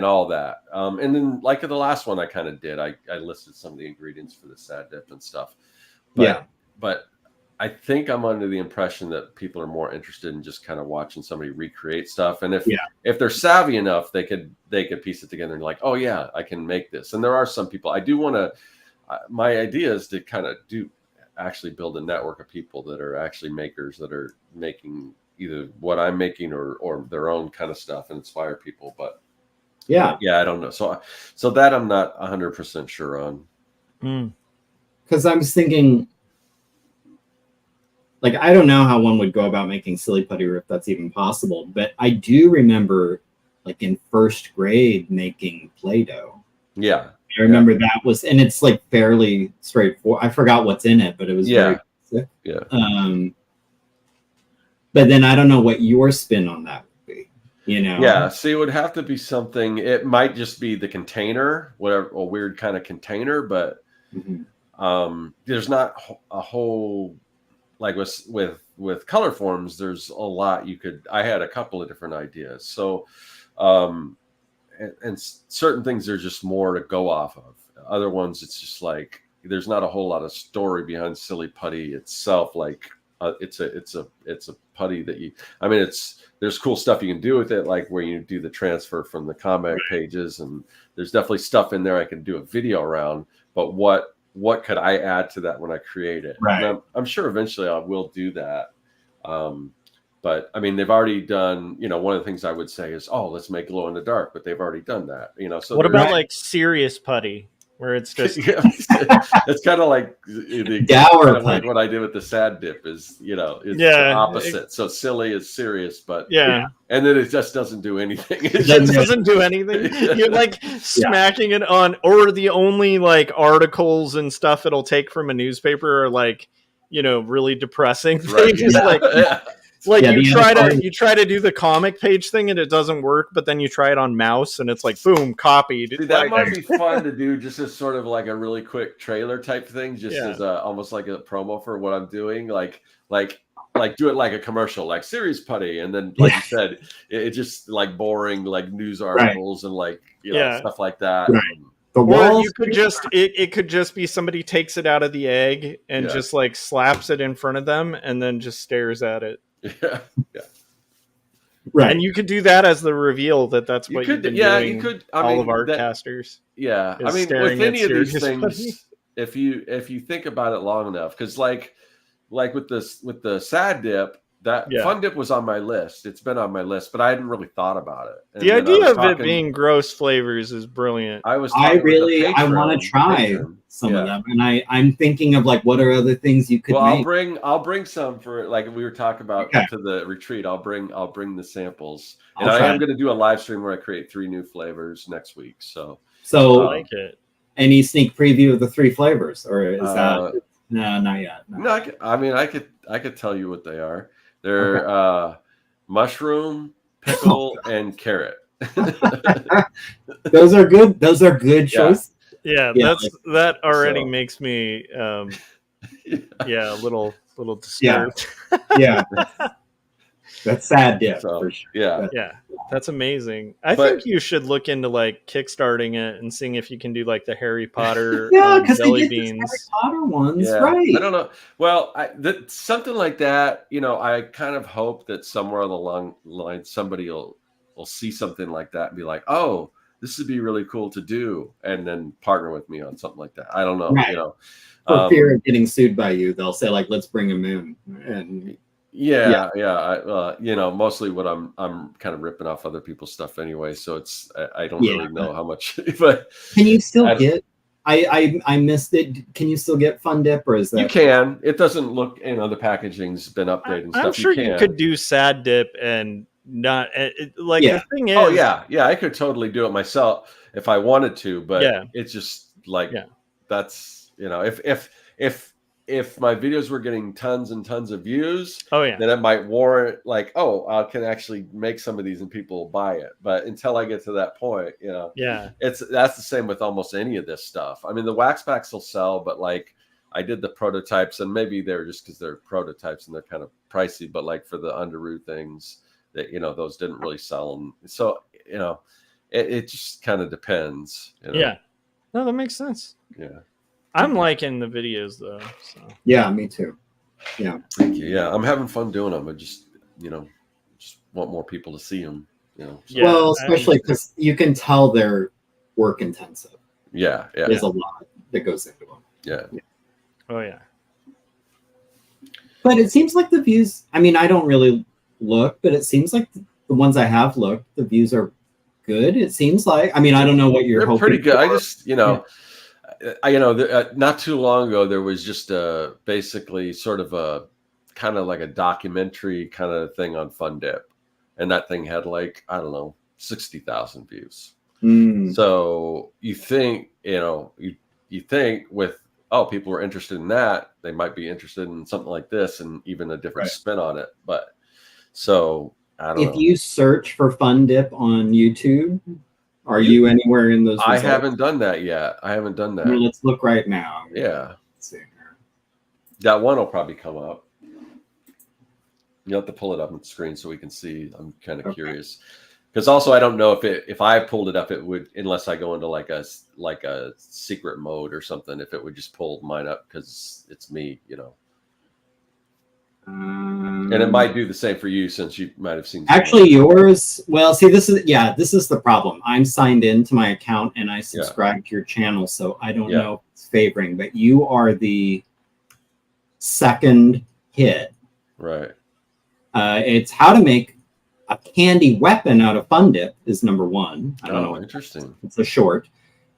all that. And then like the last one I kind of did, I listed some of the ingredients for the sad dip and stuff. But I think I'm under the impression that people are more interested in just kind of watching somebody recreate stuff. And if they're savvy enough, they could piece it together and like, oh yeah, I can make this. And there are some people I do want to, my idea is to kind of actually build a network of people that are actually makers, that are making either what I'm making or their own kind of stuff and inspire people. But I don't know. So that I'm not 100% sure on. Because I was thinking, like, I don't know how one would go about making silly putty, or if that's even possible, but I do remember like in first grade making Play-Doh. Yeah. I remember that was, and it's like fairly straightforward. I forgot what's in it, but it was very basic. Yeah. But then I don't know what your spin on that would be, you know? Yeah. See, it would have to be something. It might just be the container, whatever, a weird kind of container, but there's not a whole, like with color forms, there's a lot I had a couple of different ideas. So, and certain things are just more to go off of. Other ones, it's just like, there's not a whole lot of story behind silly putty itself. Like it's a putty that there's cool stuff you can do with it, like where you do the transfer from the comic pages, and there's definitely stuff in there I can do a video around. But what could I add to that when I create it? Right. I'm sure eventually I will do that. But I mean, they've already done, you know, one of the things I would say is, oh, let's make glow in the dark, but they've already done that, you know. So what about like serious putty, where it's just it's kind of like the dour kind of like what I did with the sad dip is, you know, it's the opposite. So silly is serious, but and then it just doesn't do anything. It just doesn't do anything. You're like smacking it on, or the only like articles and stuff it'll take from a newspaper are like, you know, really depressing things. Like you try to do the comic page thing and it doesn't work, but then you try it on mouse and it's like boom, copied. Dude, that might be fun to do, just as sort of like a really quick trailer type thing, just as almost like a promo for what I'm doing. Like do it like a commercial, like serious putty, and then like you said, it just like boring like news articles and like, you know, stuff like that. Or you could just it could just be somebody takes it out of the egg and just like slaps it in front of them and then just stares at it. Right. And you could do that as the reveal that's what you've been doing. You could. All of our casters. Yeah, I mean, with any of these things, if you think about it long enough, because like with the sad dip, that fun dip was on my list. It's been on my list, but I hadn't really thought about it. And the idea of it being gross flavors is brilliant. I want to try some of them, and I'm thinking of like, what are other things you could make? I'll bring some for, like we were talking about to the retreat. I'll bring the samples, and I am going to do a live stream where I create 3 new flavors next week. So I like it. Any sneak preview of the 3 flavors, or is that? No, not yet. No. No, I could tell you what they are. They're mushroom, pickle, and carrot. Those are good. Those are good Yeah. choices. Yeah, Yeah, that already so- makes me a little Yeah. disturbed. Yeah. That's sad dip So, for sure. yeah. Yeah, that's amazing. I But- think you should look into like kickstarting it and seeing if you can do like the Harry Potter Yeah, because they jelly get these beans. Harry Potter ones, Yeah, right? I don't know. Well, something like that, I kind of hope that somewhere along the line somebody will see something like that and be like, "Oh, this would be really cool to do," and then partner with me on something like that. I don't know, Right. For fear of getting sued by you, they'll say like, "Let's bring him in." And Yeah. Mostly what I'm kind of ripping off other people's stuff anyway, so it's I don't really know how much, but can you still get? I missed it. Can you still get Fun Dip, or is that you can. It doesn't look, the packaging's been updated and stuff. I'm sure you can. could do sad dip and not like Yeah. the thing is. Oh yeah, I could totally do it myself if I wanted to, but Yeah. it's just like Yeah. that's if my videos were getting tons and tons of views, Oh yeah. then it might warrant like, oh, I can actually make some of these and people will buy it. But until I get to that point, Yeah. that's the same with almost any of this stuff. I mean, the wax packs will sell, but like I did the prototypes, and maybe they're just because they're prototypes and they're kind of pricey, but like for the Underoos things that those didn't really sell, and so it just kind of depends. Yeah. No, that makes sense. Yeah. I'm liking the videos though. So Yeah, me too. Yeah. Thank you. Yeah, I'm having fun doing them. I just just want more people to see them. So. Yeah, Well, especially because you can tell they're work intensive. Yeah. There's a lot that goes into them. Yeah. Oh yeah. But it seems like the views. I mean, I don't really look, but it seems like the ones I have looked, the views are good. It seems like. I mean, I don't know what you're They're hoping pretty good. for. I just not too long ago there was just basically sort of a kind of like a documentary kind of thing on Fun Dip, and that thing had like, I don't know, 60,000 views. So you think you think with people are interested in that, they might be interested in something like this and even a different spin on it. But so I don't know. If you search for Fun Dip on YouTube, are you anywhere in those results? I haven't done that yet. Well, let's look right now. Yeah. Let's see here. That one will probably come up. You have to pull it up on the screen so we can see. I'm kind of curious. Because also I don't know if I pulled it up, it would, unless I go into like a secret mode or something, if it would just pull mine up because it's me, and it might do the same for you since you might have seen. Actually, yours. Well, see, this is the problem. I'm signed into my account and I subscribe to your channel, so I don't know if it's favoring. But you are the second hit. Right. It's how to make a candy weapon out of Fun Dip is number one. I don't know. Interesting. It's a short,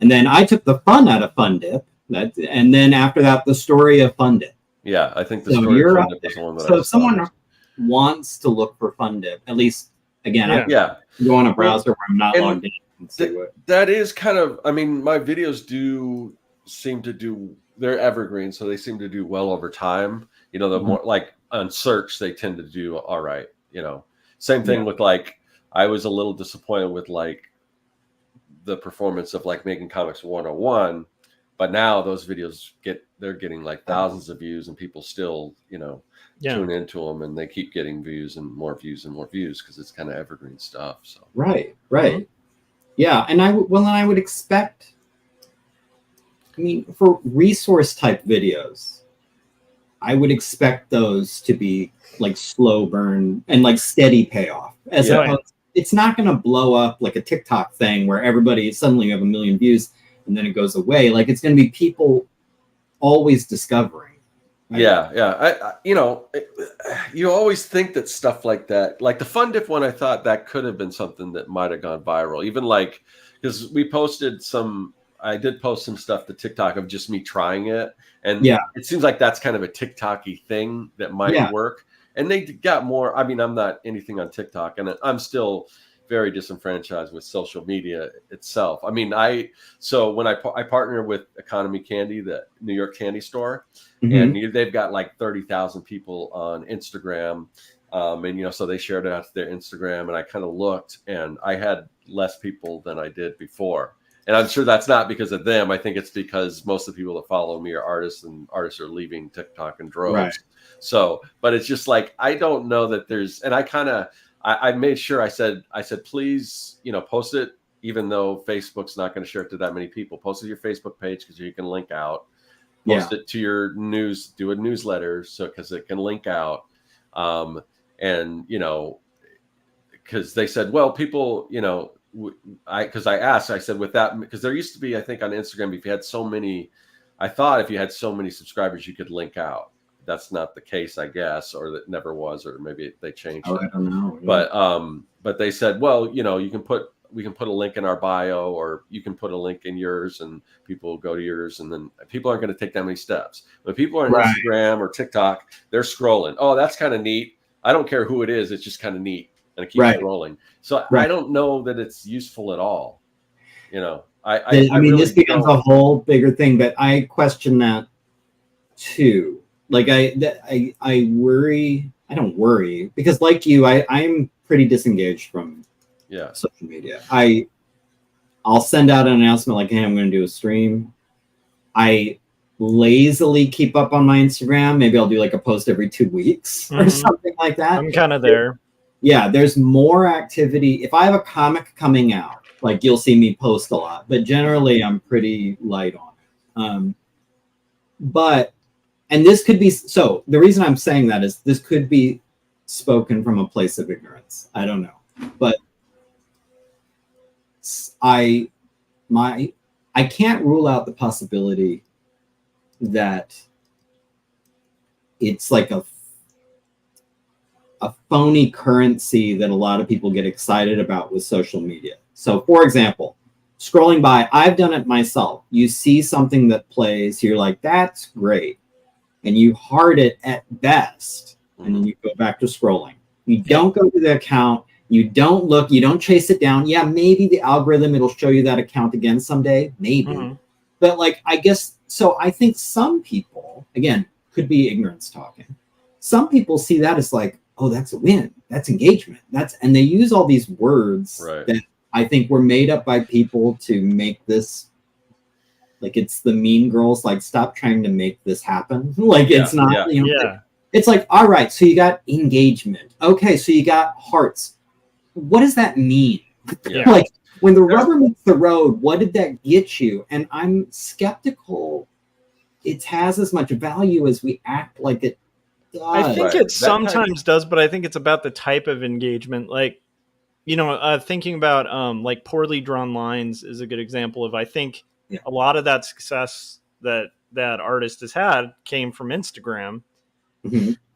and then I took the fun out of Fun Dip. And then after that, the story of Fun Dip. Yeah, I think the So story you're of up Fun Dip is the there. one that So if someone wants to look for Fun Dip, at least again, I go on a browser where I'm not logged in and see what. That is kind of. I mean, my videos do seem to do. They're evergreen, so they seem to do well over time. The more like on search, they tend to do all right. Same thing with like. I was a little disappointed with like the performance of like Making Comics 101, but now those videos they're getting like thousands of views, and people still tune into them, and they keep getting views and more views and more views because it's kind of evergreen stuff. So Right. Yeah, and I would expect. I mean, for resource type videos, I would expect those to be like slow burn and like steady payoff. As opposed, it's not going to blow up like a TikTok thing where everybody suddenly you have 1 million views and then it goes away. Like it's going to be people always discovering. Right? Yeah. You always think that stuff like that, like the Fun Dip one, I thought that could have been something that might have gone viral. Even like, because I did post some stuff to TikTok of just me trying it. And it seems like that's kind of a TikTok-y thing that might work. And they got more. I mean, I'm not anything on TikTok, and I'm still, very disenfranchised with social media itself. I mean, so when I partner with Economy Candy, the New York candy store, and they've got like 30,000 people on Instagram. And, so they shared it out to their Instagram, and I kind of looked, and I had less people than I did before. And I'm sure that's not because of them. I think it's because most of the people that follow me are artists, and artists are leaving TikTok in droves. Right. So, but it's just like, I don't know that there's, and I made sure I said, please, post it, even though Facebook's not going to share it to that many people. Post it to your Facebook page because you can link out. Post it to your news, do a newsletter, because it can link out. And because they said, well, people, because I asked, I said, with that, because there used to be, I think on Instagram, if you had so many subscribers, you could link out. That's not the case, I guess, or that never was, or maybe they changed it. I don't know. Yeah. But they said, well, we can put a link in our bio, or you can put a link in yours, and people will go to yours, and then people aren't going to take that many steps. When people are on Instagram or TikTok, they're scrolling. Oh, that's kind of neat. I don't care who it is. It's just kind of neat. And it keeps scrolling. So I don't know that it's useful at all. I mean, really this becomes a whole bigger thing, but I question that too. Like I worry. I don't worry because, like you, I'm pretty disengaged from social media. I'll send out an announcement like, hey, I'm going to do a stream. I lazily keep up on my Instagram. Maybe I'll do like a post every 2 weeks or something like that. I'm kind of there. Yeah, there's more activity. If I have a comic coming out, like you'll see me post a lot, but generally I'm pretty light on it. And this could be, so the reason I'm saying that is this could be spoken from a place of ignorance. I don't know, but I can't rule out the possibility that it's like a phony currency that a lot of people get excited about with social media. So for example, scrolling by, I've done it myself. You see something that plays, you're like, that's great. And you heart it at best. And then you go back to scrolling. You don't go to the account. You don't look, you don't chase it down. Yeah, maybe the algorithm, it'll show you that account again someday, maybe. But like, I guess, so I think some people, again, could be ignorance talking. Some people see that as like, oh, that's a win. That's engagement. And they use all these words that I think were made up by people to make this, like it's the Mean Girls, like stop trying to make this happen. Like it's not, like, it's like, all right, so you got engagement. Okay, so you got hearts. What does that mean? Like when the rubber meets the road, what did that get you? And I'm skeptical it has as much value as we act like it does. I think it sometimes does, but I think it's about the type of engagement. Like, thinking about like poorly drawn lines is a good example of, I think a lot of that success that artist has had came from Instagram.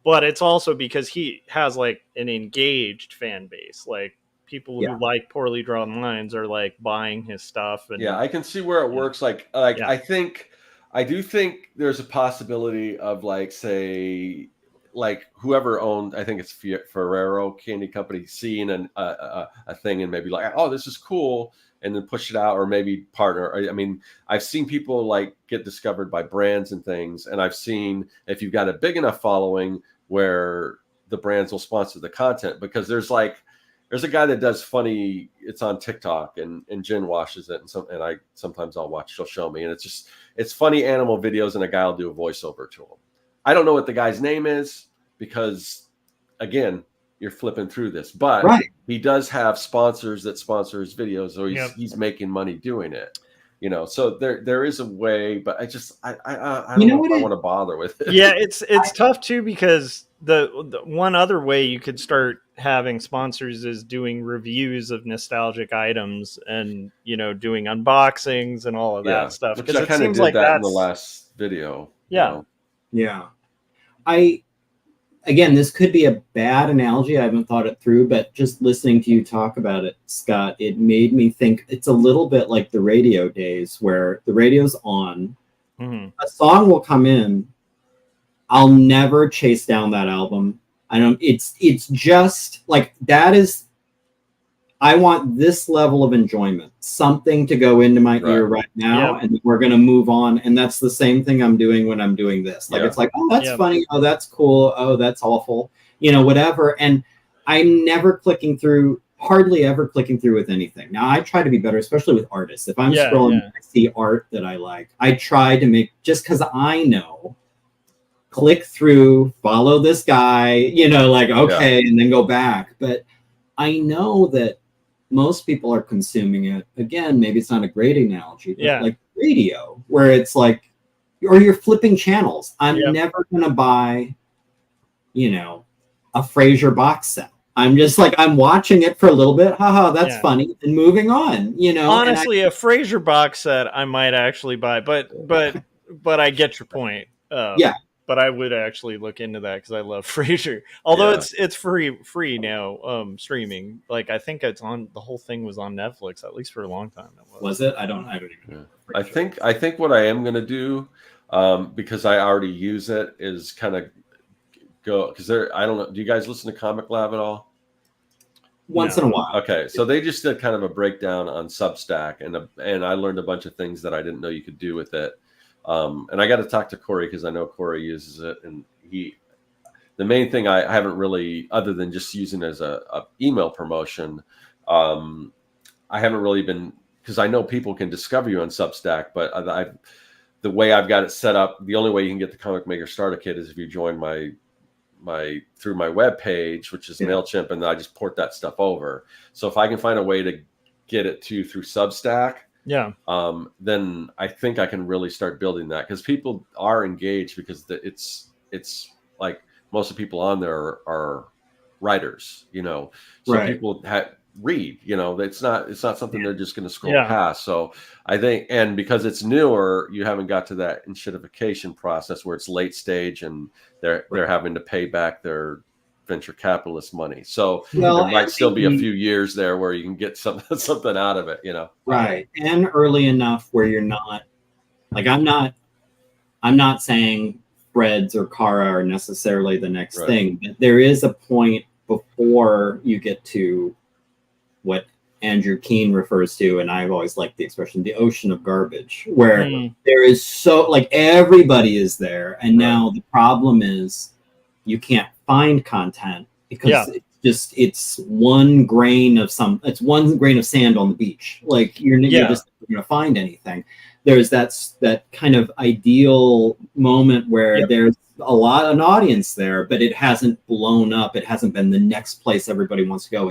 But it's also because he has like an engaged fan base. Like people who like poorly drawn lines are like buying his stuff. And I can see where it works. I do think there's a possibility of like, say, like whoever owned, I think it's Ferrero Candy Company, seeing a thing and maybe like, oh, this is cool, and then push it out, or maybe partner. I mean, I've seen people like get discovered by brands and things, and I've seen if you've got a big enough following where the brands will sponsor the content, because there's a guy that does funny, it's on TikTok, and Jen watches it, and I sometimes I'll watch, she'll show me, and it's funny animal videos, and a guy will do a voiceover to him. I don't know what the guy's name is because, again, you're flipping through this, but he does have sponsors that sponsor his videos, or he's making money doing it. So there is a way, but I don't know if I want to bother with it. Yeah, it's tough too, because the one other way you could start having sponsors is doing reviews of nostalgic items and doing unboxings and all of that stuff. Because I kind of did that in the last video. Yeah. Again, this could be a bad analogy. I haven't thought it through, but just listening to you talk about it, Scott, it made me think it's a little bit like the radio days where the radio's on, a song will come in. I'll never chase down that album. It's just like, that is I want this level of enjoyment, something to go into my ear right now, and we're going to move on. And that's the same thing I'm doing when I'm doing this. Like, it's like, oh, that's funny. Oh, that's cool. Oh, that's awful. You know, whatever. And I'm never clicking through, hardly ever clicking through with anything. Now, I try to be better, especially with artists. If I'm scrolling and I see art that I like, I try to make, just because I know, click through, follow this guy, you know, like, okay, and then go back. But I know that most people are consuming it. Again, maybe it's not a great analogy, but like radio, where it's like, or you're flipping channels. I'm never going to buy, you know, a Frasier box set. I'm just like, I'm watching it for a little bit. Haha, that's funny. And moving on, you know. Honestly, a Frasier box set I might actually buy, but I get your point. But I would actually look into that because I love Frasier. Although it's free now, streaming. Like, I think it's on, the whole thing was on Netflix, at least for a long time. Was it? I don't even know. I think what I am gonna do, because I already use it, is kind of go, because I don't know. Do you guys listen to Comic Lab at all? Once in a while. Okay, so they just did kind of a breakdown on Substack, and I learned a bunch of things that I didn't know you could do with it. And I got to talk to Corey because I know Corey uses it, and the main thing I haven't really, other than just using it as a email promotion, I haven't really been, because I know people can discover you on Substack, but the way I've got it set up, the only way you can get the Comic Maker Starter Kit is if you join my through my web page, which is MailChimp, and I just port that stuff over. So if I can find a way to get it through Substack, then I think I can really start building that, because people are engaged, because it's like most of the people on there are writers, you know, so people read, you know, it's not something they're just going to scroll past. So I think, and because it's newer, you haven't got to that enshittification process where it's late stage and they're having to pay back their venture capitalist money. So there might still be a few years there where you can get something out of it, you know. Right. And early enough where you're not, like, I'm not saying Freds or Kara are necessarily the next thing, but there is a point before you get to what Andrew Keene refers to, and I've always liked the expression, the ocean of garbage, where there is so, like, everybody is there, and now the problem is you can't find content because it's one grain of sand on the beach. Like, you're just not going to find anything. There's that kind of ideal moment where there's an audience there, but it hasn't blown up. It hasn't been the next place everybody wants to go.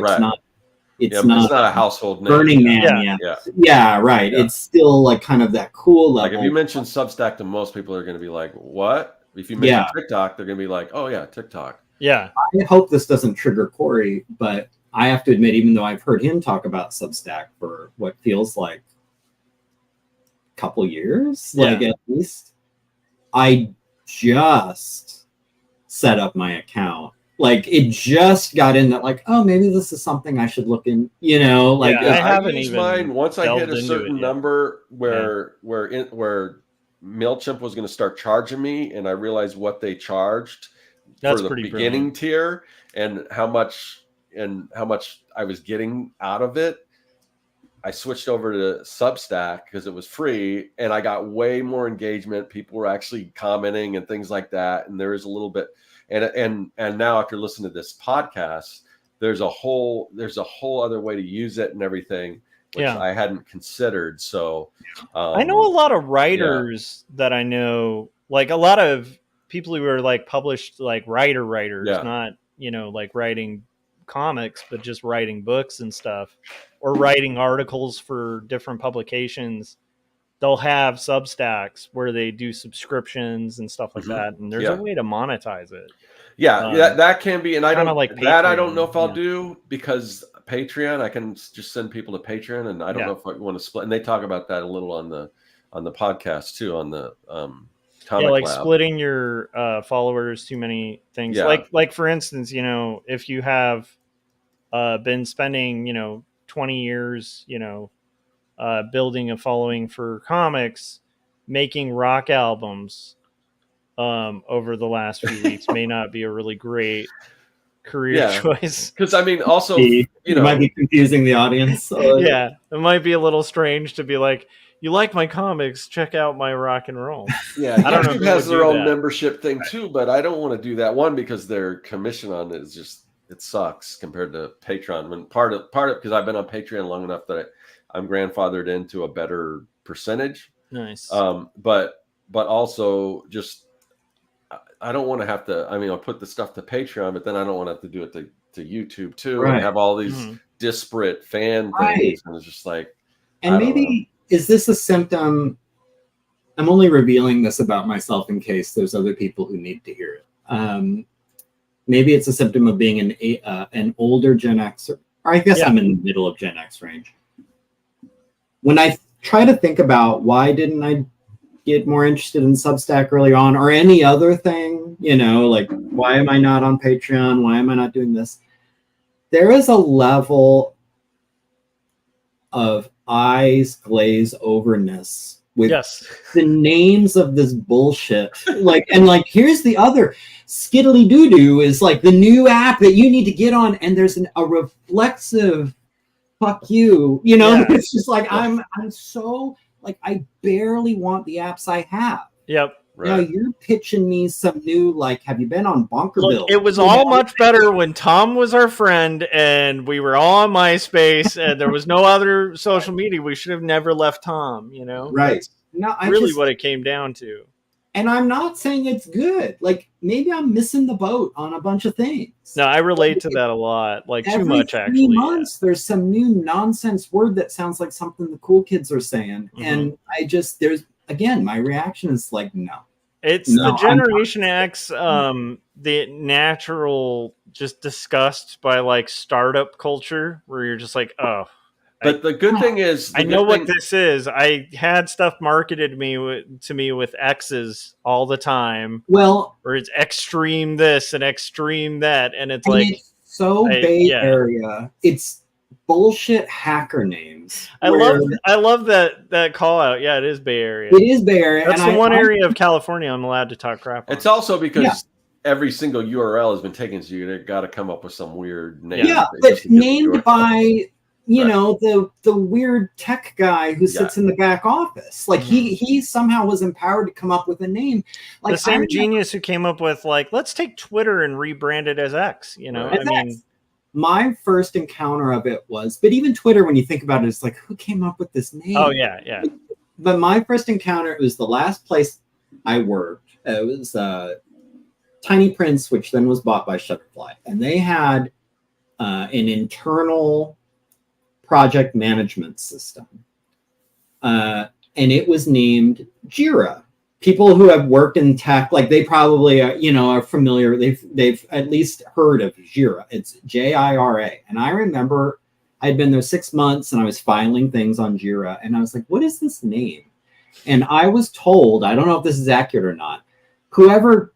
It's not a household name. Burning Man. It's still like kind of that cool level. Like, if you mention Substack to most people, are going to be like, what? If you mention TikTok, they're going to be like, oh yeah, TikTok. Yeah. I hope this doesn't trigger Corey, but I have to admit, even though I've heard him talk about Substack for what feels like a couple years, like, at least, I just set up my account. Like, it just got in that, like, oh, maybe this is something I should look in, you know, like, I haven't used mine once I hit a certain number where MailChimp was going to start charging me, and I realized what they charged for the beginning tier and how much I was getting out of it. I switched over to Substack because it was free, and I got way more engagement. People were actually commenting and things like that. And there is a little bit, and now after listening to this podcast, there's a whole other way to use it and everything, which I hadn't considered. So I know a lot of writers that I know, like a lot of people who are like published, like writers, not, you know, like writing comics, but just writing books and stuff, or writing articles for different publications. They'll have Substacks where they do subscriptions and stuff like that, and there's a way to monetize it. That can be, and I don't like that I don't know if I'll do, because Patreon, I can just send people to Patreon, and I don't know if I want to split. And they talk about that a little on the podcast too, on the Comic like Lab. splitting your followers too many things. Like for instance, you know, if you have been spending, you know, 20 years, you know, building a following for comics, making rock albums over the last few weeks may not be a really great career choice. Because I mean, also, You know, might be confusing the audience. Yeah, it might be a little strange to be like, you like my comics, check out my rock and roll. Yeah, I don't know YouTube who has would their do own that. membership thing too, but I don't want to do that one because their commission on it is just, it sucks compared to Patreon. When part of because I've been on Patreon long enough that I'm grandfathered into a better percentage. Nice. But also just I don't want to have to. I mean, I'll put the stuff to Patreon, but then I don't want to have to do it to YouTube too, and have all these disparate fan things, and it's just like. And maybe is this a symptom? I'm only revealing this about myself in case there's other people who need to hear it. Maybe it's a symptom of being an older Gen Xer, or I guess I'm in the middle of Gen X range. When I try to think about why didn't I get more interested in Substack early on, or any other thing, you know, like why am I not on Patreon? Why am I not doing this? There is a level of eyes glaze overness with the names of this bullshit. Like, and like, here's the other skiddly doo-doo is like the new app that you need to get on, and there's a reflexive fuck you, you know. It's just like I'm so like I barely want the apps I have. Yep. Now you're pitching me some new, like, have you been on Bonkerville? Look, it was all much better when Tom was our friend and we were all on MySpace and there was no other social media. We should have never left Tom, you know? Right. That's no, really what it came down to. And I'm not saying it's good. Like, maybe I'm missing the boat on a bunch of things. No, I relate to that a lot. Like, too much, Every actually. 3 months, there's some new nonsense word that sounds like something the cool kids are saying. And I just, again, my reaction is like, no. It's the Generation X, the natural just disgust by like startup culture where you're just like, oh. But the good thing is, I know what this is. I had stuff marketed to me with X's all the time. Well, where it's extreme this and extreme that, and it's like it's so Bay Area. It's bullshit hacker names. I love that call out. Yeah, it is Bay Area. It is Bay Area. That's the one area of California I'm allowed to talk crap on. It's also because every single URL has been taken, so you got to come up with some weird name. Yeah, but named by you know the weird tech guy who sits in the back office. Like he somehow was empowered to come up with a name. Like the same genius who came up with like, let's take Twitter and rebrand it as X. You know, I mean. My first encounter of it was, but even Twitter, when you think about it, it's like, who came up with this name? Oh, yeah, yeah. But my first encounter, it was the last place I worked. It was Tiny Prince, which then was bought by Shutterfly. And they had an internal project management system. And it was named Jira. People who have worked in tech, like they probably are familiar. They've at least heard of Jira. It's Jira. And I remember I'd been there 6 months and I was filing things on Jira. And I was like, what is this name? And I was told, I don't know if this is accurate or not, whoever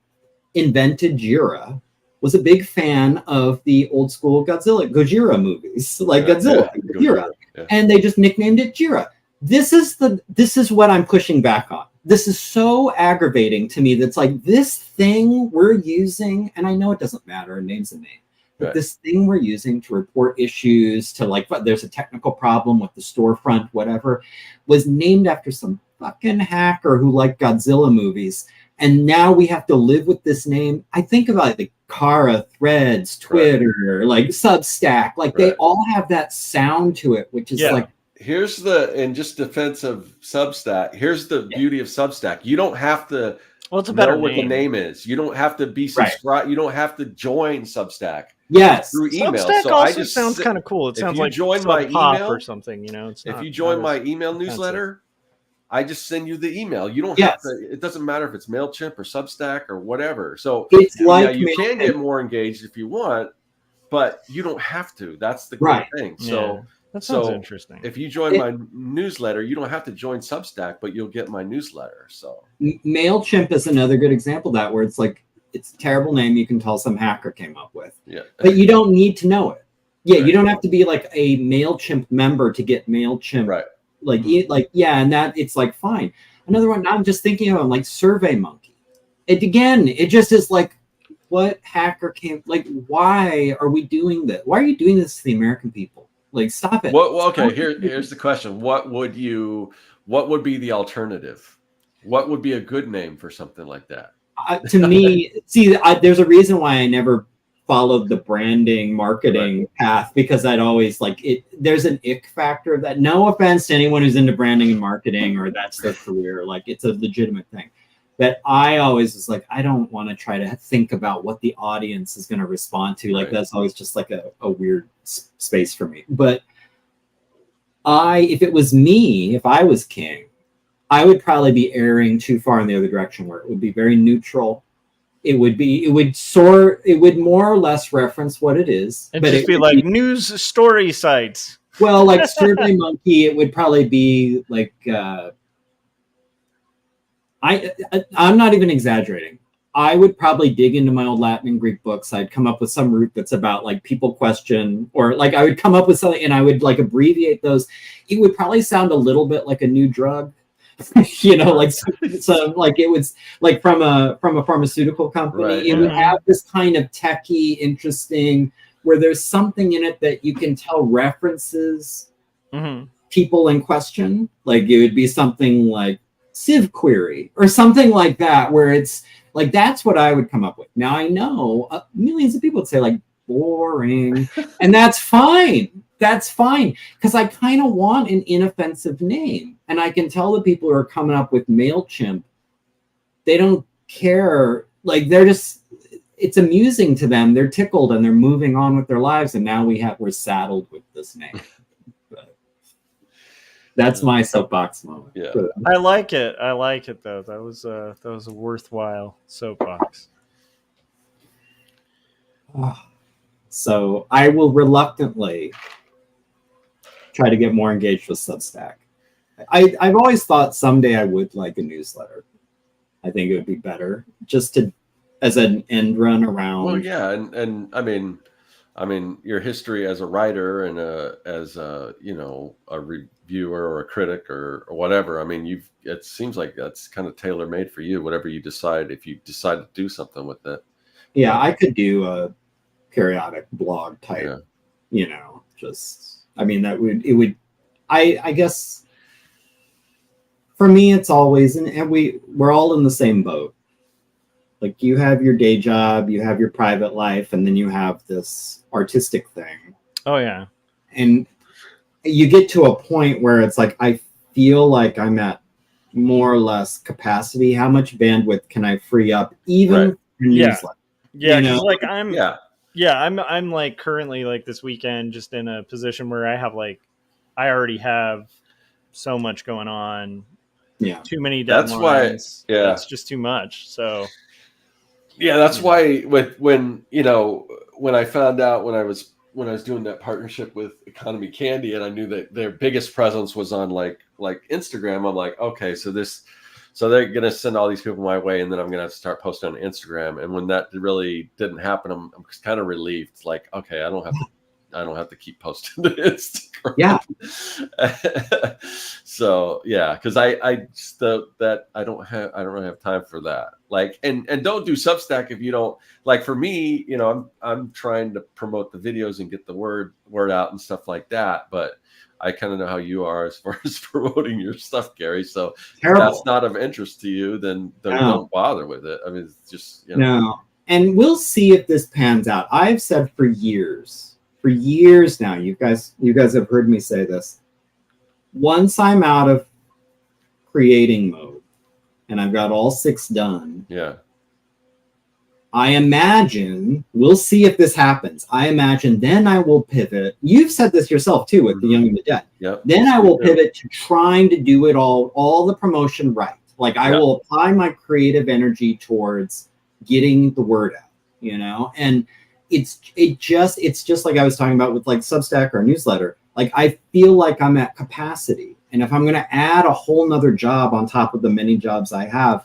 invented Jira was a big fan of the old school Gojira movies, like Godzilla. Yeah. And they just nicknamed it Jira. This is what I'm pushing back on. This is so aggravating to me. That's like this thing we're using, and I know it doesn't matter, a name's a name, but this thing we're using to report issues, to like, there's a technical problem with the storefront, whatever, was named after some fucking hacker who liked Godzilla movies. And now we have to live with this name. I think about the Kara, Threads, Twitter, like Substack, like they all have that sound to it, which is like, here's in just defense of Substack, here's the beauty of Substack. You don't have to it's a better know what the name is. You don't have to be subscribed. You don't have to join Substack. Through email. Substack so also sounds kind of cool. It sounds like join my email or something, you know. If you join my email newsletter, I just send you the email. You don't have to. It doesn't matter if it's MailChimp or Substack or whatever. So it's like you can get more engaged if you want, but you don't have to. That's the great thing. So that sounds interesting. If you join my newsletter, you don't have to join Substack, but you'll get my newsletter. So MailChimp is another good example of that, where it's like it's a terrible name you can tell some hacker came up with. But you don't need to know it. You don't have to be like a MailChimp member to get MailChimp. And that it's like fine. Another one I'm just thinking of, like SurveyMonkey. It just is like, what hacker came, like, why are we doing this? Why are you doing this to the American people? Like, stop it. Well, okay, here's the question. What would be the alternative? What would be a good name for something like that? To me, see, there's a reason why I never followed the branding marketing path, because I'd always like it. There's an ick factor of that. No offense to anyone who's into branding and marketing or that's their career. Like, it's a legitimate thing. But I always was like, I don't want to try to think about what the audience is going to respond to. Like, that's always just like a weird space for me. But if it was me, if I was king, I would probably be erring too far in the other direction, where it would be very neutral. It would more or less reference what it is. And just be like news story sites. Well, like Survey Monkey, it would probably be like, I'm not even exaggerating. I would probably dig into my old Latin and Greek books. I'd come up with some root that's about like people question, or like I would come up with something and I would like abbreviate those. It would probably sound a little bit like a new drug, you know, like so like it was like from a pharmaceutical company. Right, it would have this kind of techie, interesting, where there's something in it that you can tell references people in question. Like it would be something like Civ query or something like that, where it's like, that's what I would come up with. Now I know millions of people would say like boring, and that's fine. That's fine, because I kind of want an inoffensive name, and I can tell the people who are coming up with MailChimp, they don't care. Like it's amusing to them. They're tickled and they're moving on with their lives, and now we're saddled with this name. That's my soapbox moment. Yeah, I like it. I like it though. That was a worthwhile soapbox. So I will reluctantly try to get more engaged with Substack. I've always thought someday I would like a newsletter. I think it would be better just as an end run around. Well, yeah, and I mean, your history as a writer and as a reviewer or a critic or whatever. I mean, it seems like that's kind of tailor made for you. Whatever you decide, if you decide to do something with it. Yeah, I could do a periodic blog type. Yeah. I mean, I guess for me, it's always, and we're all in the same boat. Like, you have your day job, you have your private life, and then you have this artistic thing. Oh yeah. And you get to a point where it's like, I feel like I'm at more or less capacity. How much bandwidth can I free up, even for newsletter? Yeah, because like I'm like currently like this weekend just in a position where I already have so much going on. Yeah. Too many deadlines. That's why. Yeah. That's just too much. So. Yeah, that's why when I found out when I was doing that partnership with Economy Candy, and I knew that their biggest presence was on like Instagram, I'm like, okay, so they're gonna send all these people my way, and then I'm gonna have to start posting on Instagram. And when that really didn't happen, I'm kind of relieved. Like, okay, I don't have to keep posting to Instagram. Yeah. So yeah, because I don't really have time for that. Like, and don't do Substack if you don't like. For me, I'm trying to promote the videos and get the word out and stuff like that. But I kind of know how you are as far as promoting your stuff, Gary. So if that's not of interest to you, then don't bother with it. I mean, it's just No. And we'll see if this pans out. I've said for years now, you guys have heard me say this. Once I'm out of creating mode and I've got all 6 done, I imagine, we'll see if this happens. I imagine then I will pivot. You've said this yourself too with The Young and the Dead. Yep. Then I will pivot to trying to do it all the promotion right. Like I will apply my creative energy towards getting the word out, and it's just like I was talking about with like Substack or a newsletter. Like, I feel like I'm at capacity. And if I'm going to add a whole nother job on top of the many jobs I have,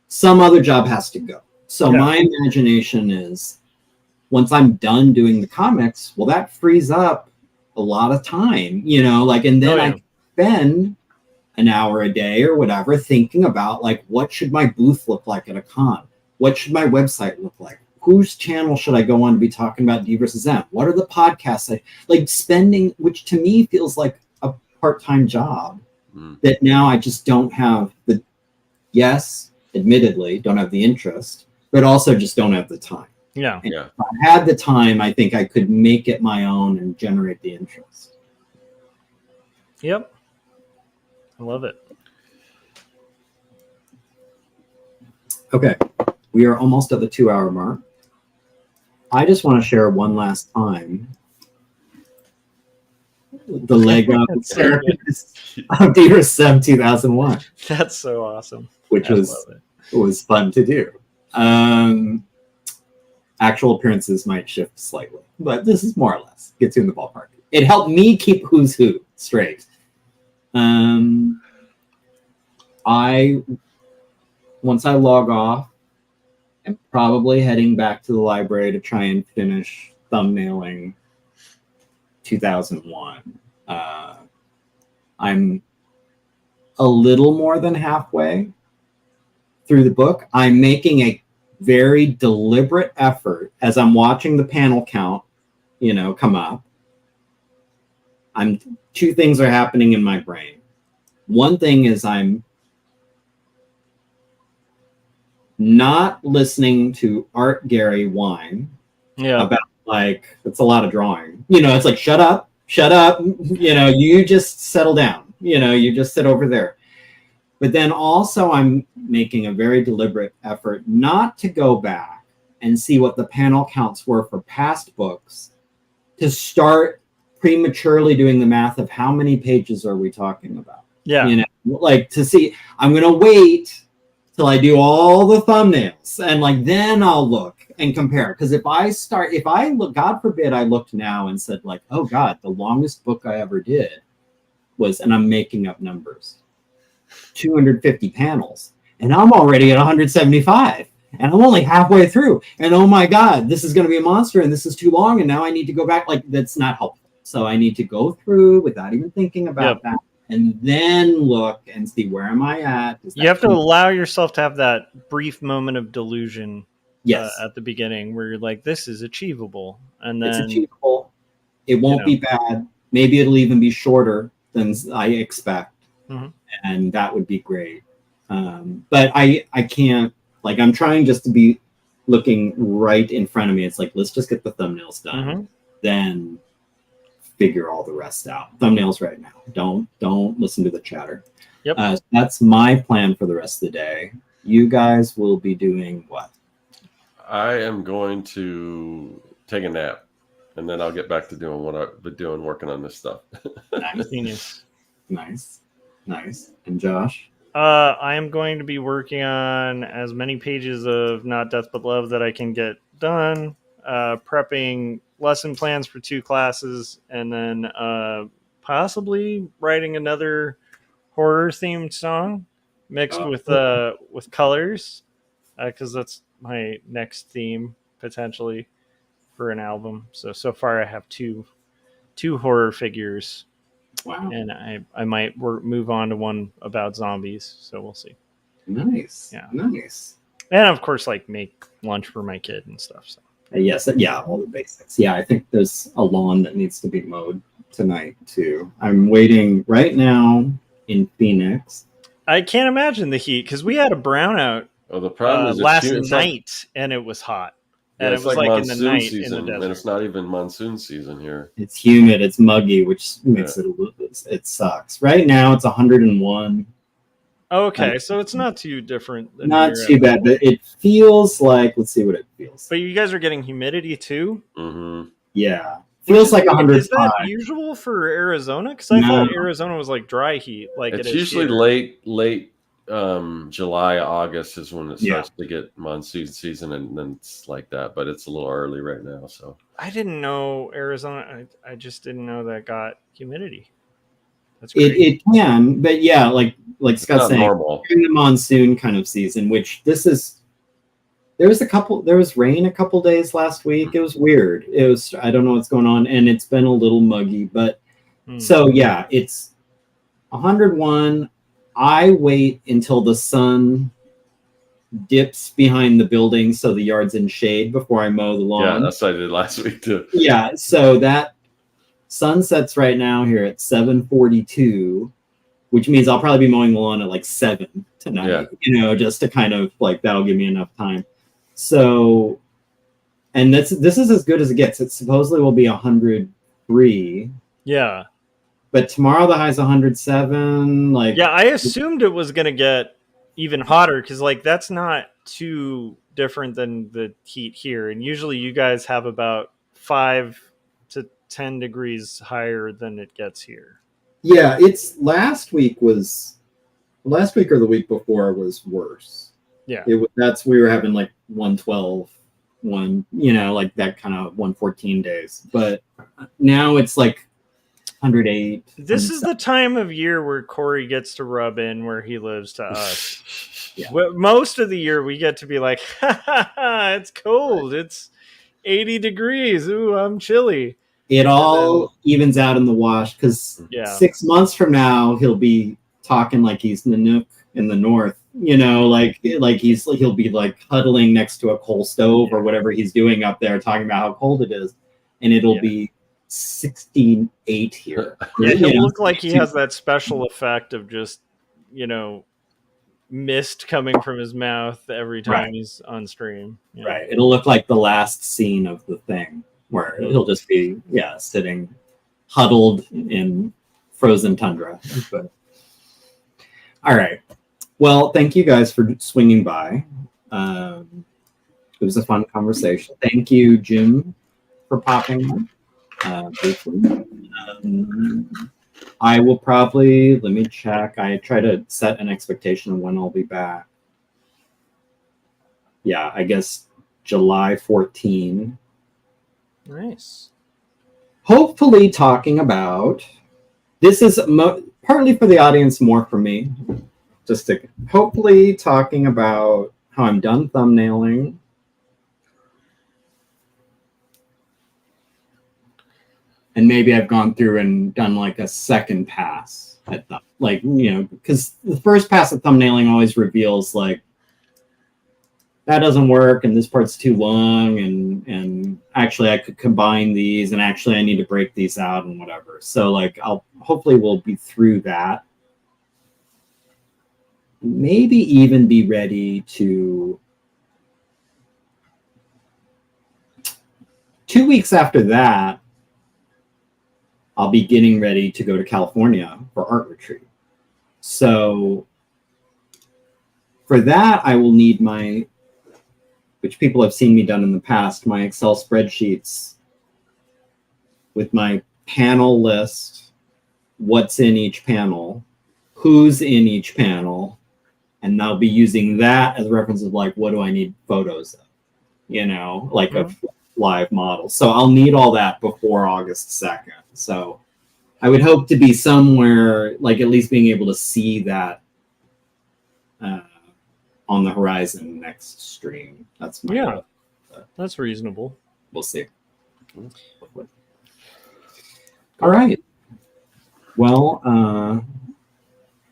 some other job has to go. So my imagination is, once I'm done doing the comics, well, that frees up a lot of time, and then I spend an hour a day or whatever thinking about like, what should my booth look like at a con? What should my website look like? whose channel should I go on to be talking about DvsM? What are the podcasts I like spending, which to me feels like a part-time job that now I just don't have the, yes, admittedly, don't have the interest, but also just don't have the time. Yeah. And if I had the time, I think I could make it my own and generate the interest. Yep. I love it. Okay. We are almost at the 2-hour mark. I just want to share one last time the Lego characters of DvsM 2001. That's so awesome. Which was fun to do. Actual appearances might shift slightly, but this is more or less gets you in the ballpark. It helped me keep who's who straight. Once I log off, I'm probably heading back to the library to try and finish thumbnailing 2001. I'm a little more than halfway through the book. I'm making a very deliberate effort as I'm watching the panel count, come up. Two things are happening in my brain. One thing is I'm not listening to Art Gary whine about like, it's a lot of drawing. It's like, shut up, you just settle down, you just sit over there. But then also I'm making a very deliberate effort not to go back and see what the panel counts were for past books, to start prematurely doing the math of how many pages are we talking about. Yeah. Like to see, I'm going to wait till I do all the thumbnails and like, then I'll look and compare. Because if I look, God forbid I looked now and said like, oh God, the longest book I ever did was, and I'm making up numbers, 250 panels, and I'm already at 175, and I'm only halfway through, and oh my God, this is going to be a monster, and this is too long, and now I need to go back. Like, that's not helpful. So I need to go through without even thinking about that, and then look and see, where am I at? You have to allow yourself to have that brief moment of delusion. Yes. At the beginning, where you're like, this is achievable, and then it's achievable. It won't be bad. Maybe it'll even be shorter than I expect. And that would be great. But I can't, like, I'm trying just to be looking right in front of me. It's like, let's just get the thumbnails done, then figure all the rest out. Thumbnails right now. Don't listen to the chatter. Yep. That's my plan for the rest of the day. You guys will be doing what? I am going to take a nap, and then I'll get back to doing what I've been doing, working on this stuff. Nice. And Josh? I am going to be working on as many pages of Not Death But Love that I can get done, prepping lesson plans for 2 classes, and then possibly writing another horror-themed song mixed with colors, because that's my next theme potentially for an album. So far I have two horror figures. Wow. And I might move on to one about zombies, so we'll see. Nice. Yeah. Nice. And of course, like, make lunch for my kid and stuff. So. Yes. Yeah. All the basics. Yeah. I think there's a lawn that needs to be mowed tonight too. I'm waiting right now in Phoenix. I can't imagine the heat, because we had a brownout the problem is last night, and it was hot. And it was like in the night season, in the desert. And it's not even monsoon season here. It's humid. It's muggy, which makes it sucks. Right now it's 101. Okay, so it's not too different. Not too bad, but it feels like, let's see what it feels. But you guys are getting humidity too? Yeah. Feels like 105. Is that usual for Arizona? Because I thought Arizona was like dry heat. Like it's usually late July, August is when it starts to get monsoon season, and then it's like that. But it's a little early right now. So I didn't know Arizona. I just didn't know that got humidity. That's great. It can, but yeah, like Scott's saying, normal. During the monsoon kind of season, which this is. There was rain a couple days last week. It was weird. I don't know what's going on, and it's been a little muggy, but so yeah, it's 101. I wait until the sun dips behind the building so the yard's in shade before I mow the lawn. Yeah, that's what I did last week too. Yeah, so that sun sets right now here at 7:42, which means I'll probably be mowing the lawn at like 7 tonight, just to kind of like, that'll give me enough time. So, and this is as good as it gets. It supposedly will be 103. Yeah. But tomorrow the high's 107. Like, yeah, I assumed it was going to get even hotter because, like, that's not too different than the heat here. And usually you guys have about 5 to 10 degrees higher than it gets here. Yeah, it's last week or the week before was worse. Yeah. We were having like 112, like that kind of 114 days. But now it's like 108. This is the time of year where Corey gets to rub in where he lives to us. Yeah. Most of the year we get to be like, it's cold. It's 80 degrees. Ooh, I'm chilly. It all evens out in the wash because 6 months from now he'll be talking like he's Nanook in the north. Like he'll be like huddling next to a coal stove or whatever he's doing up there, talking about how cold it is, and it'll be 68 here. Yeah, he'll look like he has that special effect of just, mist coming from his mouth every time he's on stream. Right. It'll look like the last scene of The Thing, where he'll just be, sitting huddled in frozen tundra. But all right. Well, thank you guys for swinging by. It was a fun conversation. Thank you, Jim, for popping briefly. I will probably, let me check. I try to set an expectation of when I'll be back. Yeah, I guess July 14. Nice. Hopefully talking about, this is partly for the audience, more for me. Hopefully talking about how I'm done thumbnailing. And maybe I've gone through and done like a second pass at that. Like, because the first pass at thumbnailing always reveals like, that doesn't work and this part's too long and actually I could combine these and actually I need to break these out and whatever. So like hopefully we'll be through that. Maybe even be ready to 2 weeks after that, I'll be getting ready to go to California for art retreat. So for that, I will need which people have seen me done in the past, my Excel spreadsheets with my panel list, what's in each panel, who's in each panel, and I'll be using that as reference of like, what do I need photos of, like a live model. So I'll need all that before August 2nd. So I would hope to be somewhere, like at least being able to see that on the horizon next stream. That's my hope. That's reasonable. We'll see. All right. Well,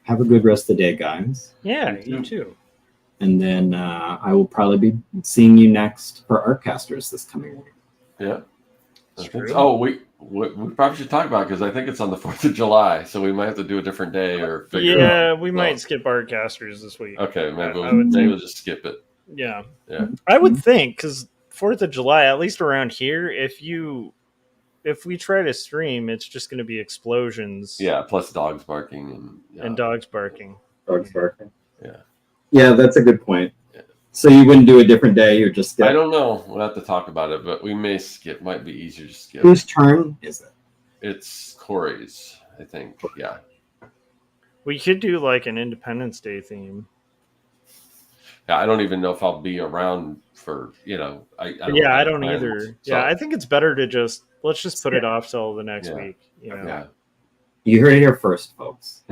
have a good rest of the day, guys. Yeah, you too. And then I will probably be seeing you next for Artcasters this coming week. Yeah. We probably should talk about it because I think it's on the 4th of July, so we might have to do a different day or figure it out. Yeah, we might skip Artcasters this week. Okay, maybe we'll just skip it. Yeah. Yeah. I would think, because 4th of July, at least around here, if we try to stream, it's just going to be explosions. Yeah, plus dogs barking and dogs barking. Dogs barking. Yeah. Yeah, that's a good point. Yeah. So you wouldn't do a different day, you just skip? I don't know. We'll have to talk about it, but we may skip. Might be easier to skip. Whose turn is it? It's Corey's, I think. Yeah. We could do like an Independence Day theme. Yeah, I don't even know if I'll be around for, I don't either. So. Yeah, I think it's better to let's just put it off till the next week. Yeah. You heard it here first, folks.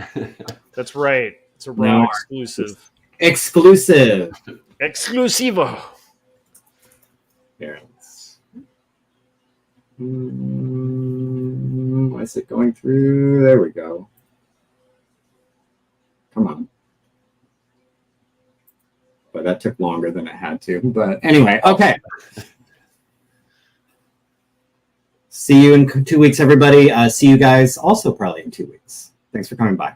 That's right. It's a raw exclusive. Exclusive. Exclusivo. Here. Why is it going through? There we go. Come on. but that took longer than it had to. But anyway, okay. See you in 2 weeks, everybody. See you guys also probably in 2 weeks. Thanks for coming by.